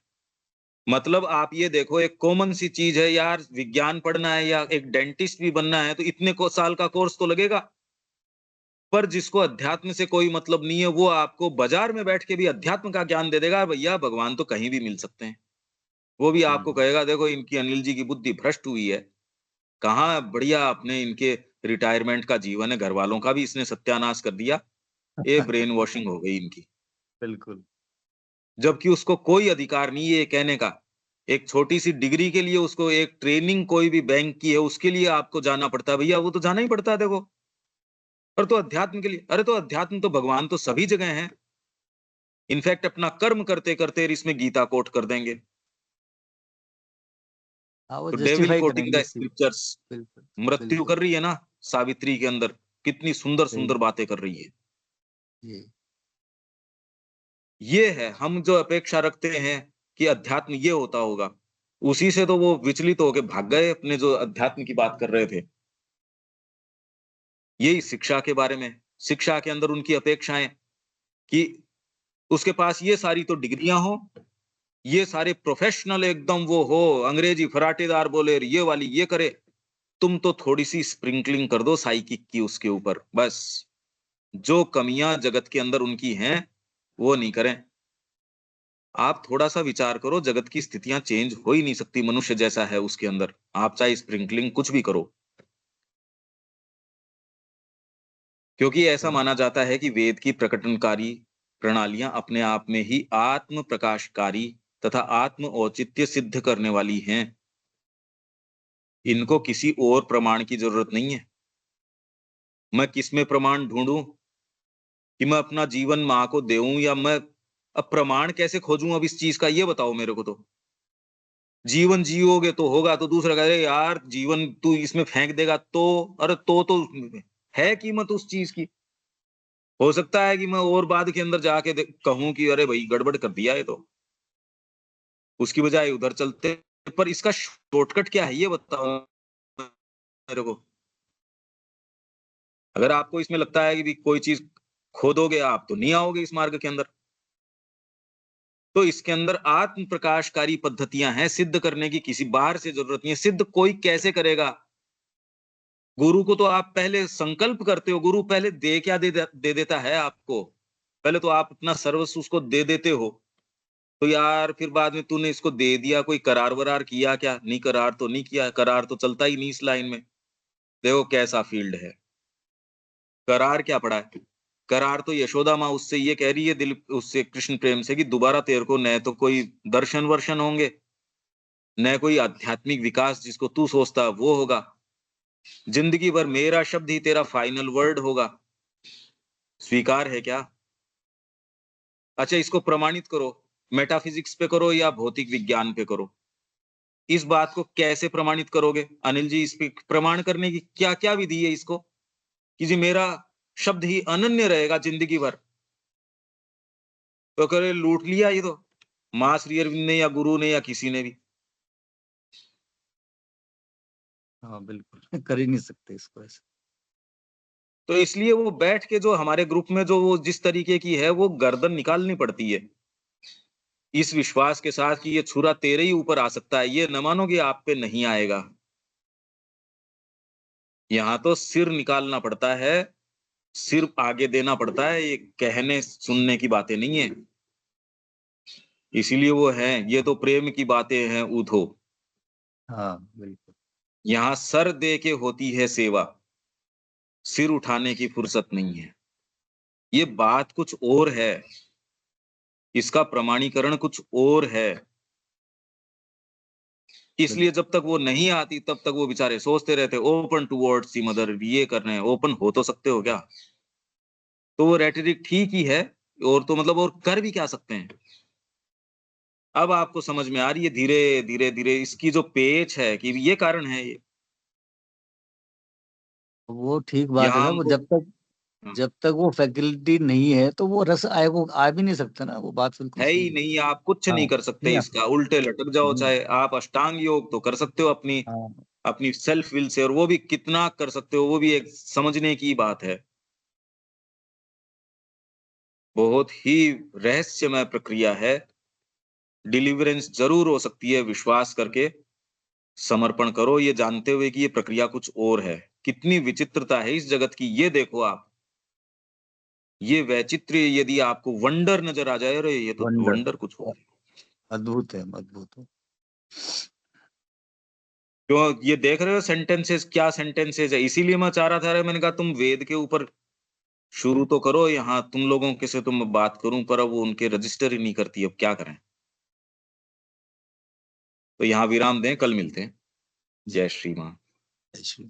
मतलब आप ये देखो, एक कॉमन सी चीज है यार, विज्ञान पढ़ना है या एक डेंटिस्ट भी बनना है तो इतने को साल का कोर्स तो लगेगा। पर जिसको अध्यात्म से कोई मतलब नहीं है, वो आपको बाजार में बैठ के भी अध्यात्म का ज्ञान दे देगा, भैया भगवान तो कहीं भी मिल सकते हैं। वो भी आपको हम्म। कहेगा देखो इनकी अनिल जी की बुद्धि भ्रष्ट हुई है, कहाँ बढ़िया अपने इनके रिटायरमेंट का जीवन है, घर वालों का भी इसने सत्यानाश कर दिया, ये ब्रेन वॉशिंग हो गई इनकी। बिल्कुल। जबकि उसको कोई अधिकार नहीं है ये कहने का। एक छोटी सी डिग्री के लिए उसको, एक ट्रेनिंग कोई भी बैंक की है उसके लिए आपको जाना पड़ता है, भैया वो तो जाना ही पड़ता है देखो। और तो अध्यात्म के लिए, अरे तो अध्यात्म तो भगवान तो सभी जगह है। इनफैक्ट अपना कर्म करते करते इसमें गीता कोट कर देंगे। हाँ, वो तो डेविल जस्टिफाई कोटिंग द करेंगे चीज़। स्क्रिप्चर्स, बिल्कुल, मृत्यु बिल्कुल, कर रही है ना सावित्री के अंदर, कितनी सुंदर सही सुंदर बातें कर रही है। जी, ये है हम जो अपेक्षा रखते हैं कि अध्यात्म ये होता होगा, उसी से तो वो विचलित होके भाग गए अपने जो अध्यात्म की बात कर रहे थे। यही शिक्षा के बारे में, शिक्षा के अंदर उनकी अपेक्षाएं कि उसके पास ये सारी तो डिग्रियां हो, ये सारे प्रोफेशनल एकदम वो हो, अंग्रेजी फराटेदार बोले, ये वाली ये करे, तुम तो थोड़ी सी स्प्रिंकलिंग कर दो साइकिक की उसके ऊपर, बस। जो कमियां जगत के अंदर उनकी हैं वो नहीं करें। आप थोड़ा सा विचार करो, जगत की स्थितियां चेंज हो ही नहीं सकती मनुष्य जैसा है उसके अंदर, आप चाहे स्प्रिंकलिंग कुछ भी करो। क्योंकि ऐसा सही। माना जाता है कि वेद की प्रकटनकारी प्रणालियां अपने आप में ही आत्म प्रकाशकारी तथा आत्म औचित्य सिद्ध करने वाली हैं। इनको किसी और प्रमाण की जरूरत नहीं है। मैं किसमें प्रमाण ढूंढूं कि मैं अपना जीवन माँ को देऊं, या मैं अब प्रमाण कैसे खोजूं अब इस चीज का, ये बताओ मेरे को। तो जीवन जियोगे तो होगा, तो दूसरा कह रहे यार जीवन तू इसमें फेंक देगा तो, अरे तो है कीमत उस चीज की। हो सकता है कि मैं और बाद के अंदर जाके कहूं कि अरे भाई गड़बड़ कर दिया है, तो उसकी बजाय उधर चलते। पर इसका शॉर्टकट क्या है ये बताओ मेरे को। अगर आपको इसमें लगता है कि भी कोई चीज खोदोगे आप तो नहीं आओगे इस मार्ग के अंदर। तो इसके अंदर आत्म प्रकाशकारी पद्धतियां हैं सिद्ध करने की, किसी बाहर से जरूरत नहीं है। सिद्ध कोई कैसे करेगा? गुरु को तो आप पहले संकल्प करते हो, गुरु पहले दे क्या दे देता है आपको, पहले तो आप अपना सर्वस्व उसको दे देते हो। तो यार फिर बाद में तूने इसको दे दिया, कोई करार वरार किया क्या? नहीं, करार तो नहीं किया, करार तो चलता ही नहीं इस लाइन में। देखो कैसा फील्ड है। करार क्या पड़ा है? करार तो यशोदा माँ उससे ये कह रही है दिल उससे कृष्ण प्रेम से कि दोबारा तेरे को न तो कोई दर्शन वर्शन होंगे, न कोई आध्यात्मिक विकास जिसको तू सोचता है वो होगा। जिंदगी भर मेरा शब्द ही तेरा फाइनल वर्ड होगा। स्वीकार है क्या? अच्छा, इसको प्रमाणित करो, मेटाफिजिक्स पे करो या भौतिक विज्ञान पे करो। इस बात को कैसे प्रमाणित करोगे अनिल जी? इस पे प्रमाण करने की क्या क्या विधि है इसको, कि जी मेरा शब्द ही अनन्य रहेगा जिंदगी भर? तो करे लूट लिया ये तो मां श्री अरविंद ने या गुरु ने या किसी ने भी। हाँ, बिल्कुल कर ही नहीं सकते इसको ऐसे। तो इसलिए वो बैठ के जो हमारे ग्रुप में जो वो जिस तरीके की है, वो गर्दन निकालनी पड़ती है इस विश्वास के साथ कि ये छुरा तेरे ही ऊपर आ सकता है, ये न मानोगे आप पे नहीं आएगा। यहाँ तो सिर निकालना पड़ता है, सिर आगे देना पड़ता है, ये कहने सुनने की बातें नहीं है। इसीलिए वो है, ये तो प्रेम की बातें हैं उधो। हाँ, बिल्कुल। यहाँ सर दे के होती है सेवा, सिर उठाने की फुर्सत नहीं है। ये बात कुछ और है, इसका प्रमाणीकरण कुछ और है। बिल्कुल। इसलिए जब तक वो नहीं आती तब तक वो बेचारे सोचते रहते ओपन टुवर्ड्स दी मदर, ये कर रहे हैं, ओपन हो तो सकते हो क्या? तो वो रेटरिक ठीक ही है, और तो मतलब और कर भी क्या सकते हैं? अब आपको समझ में आ रही है धीरे धीरे धीरे इसकी जो पेच है, कि ये कारण है ये। वो ठीक बात है यहाँ ना, वो हमको जब तक वो फैकल्टी नहीं है तो वो रस आए वो आ भी नहीं सकता ना, वो बात बिल्कुल है ही सही है। नहीं, आप कुछ हाँ, नहीं कर सकते नहीं आप इसका, उल्टे लटक जाओ। नहीं, चाहे आप अष्टांग योग तो कर सकते हो अपनी हाँ, अपनी सेल्फ विल से, और वो भी कितना कर सकते हो वो भी एक समझने की बात है। बहुत ही रहस्यमय प्रक्रिया है। डिलीवरेंस जरूर हो सकती है विश्वास करके, समर्पण करो ये जानते हुए कि ये प्रक्रिया कुछ और है। कितनी विचित्रता है इस जगत की, ये देखो आप। ये वैचित्र्य यदि आपको वंडर नजर आ जाए, अरे ये तो वंडर वंडर कुछ और है। अद्भुत है, अद्भुत है। क्यों ये देख रहे हो सेंटेंसेस, क्या सेंटेंसेस है? इसीलिए मैं चाह रहा था, अरे मैंने कहा तुम वेद के ऊपर शुरू तो करो, यहाँ तुम लोगों के से तो मैं बात करूं, पर अब वो उनके रजिस्टर ही नहीं करती, अब क्या करें? तो यहाँ विराम दें, कल मिलते हैं। जय श्री मां। ऐसे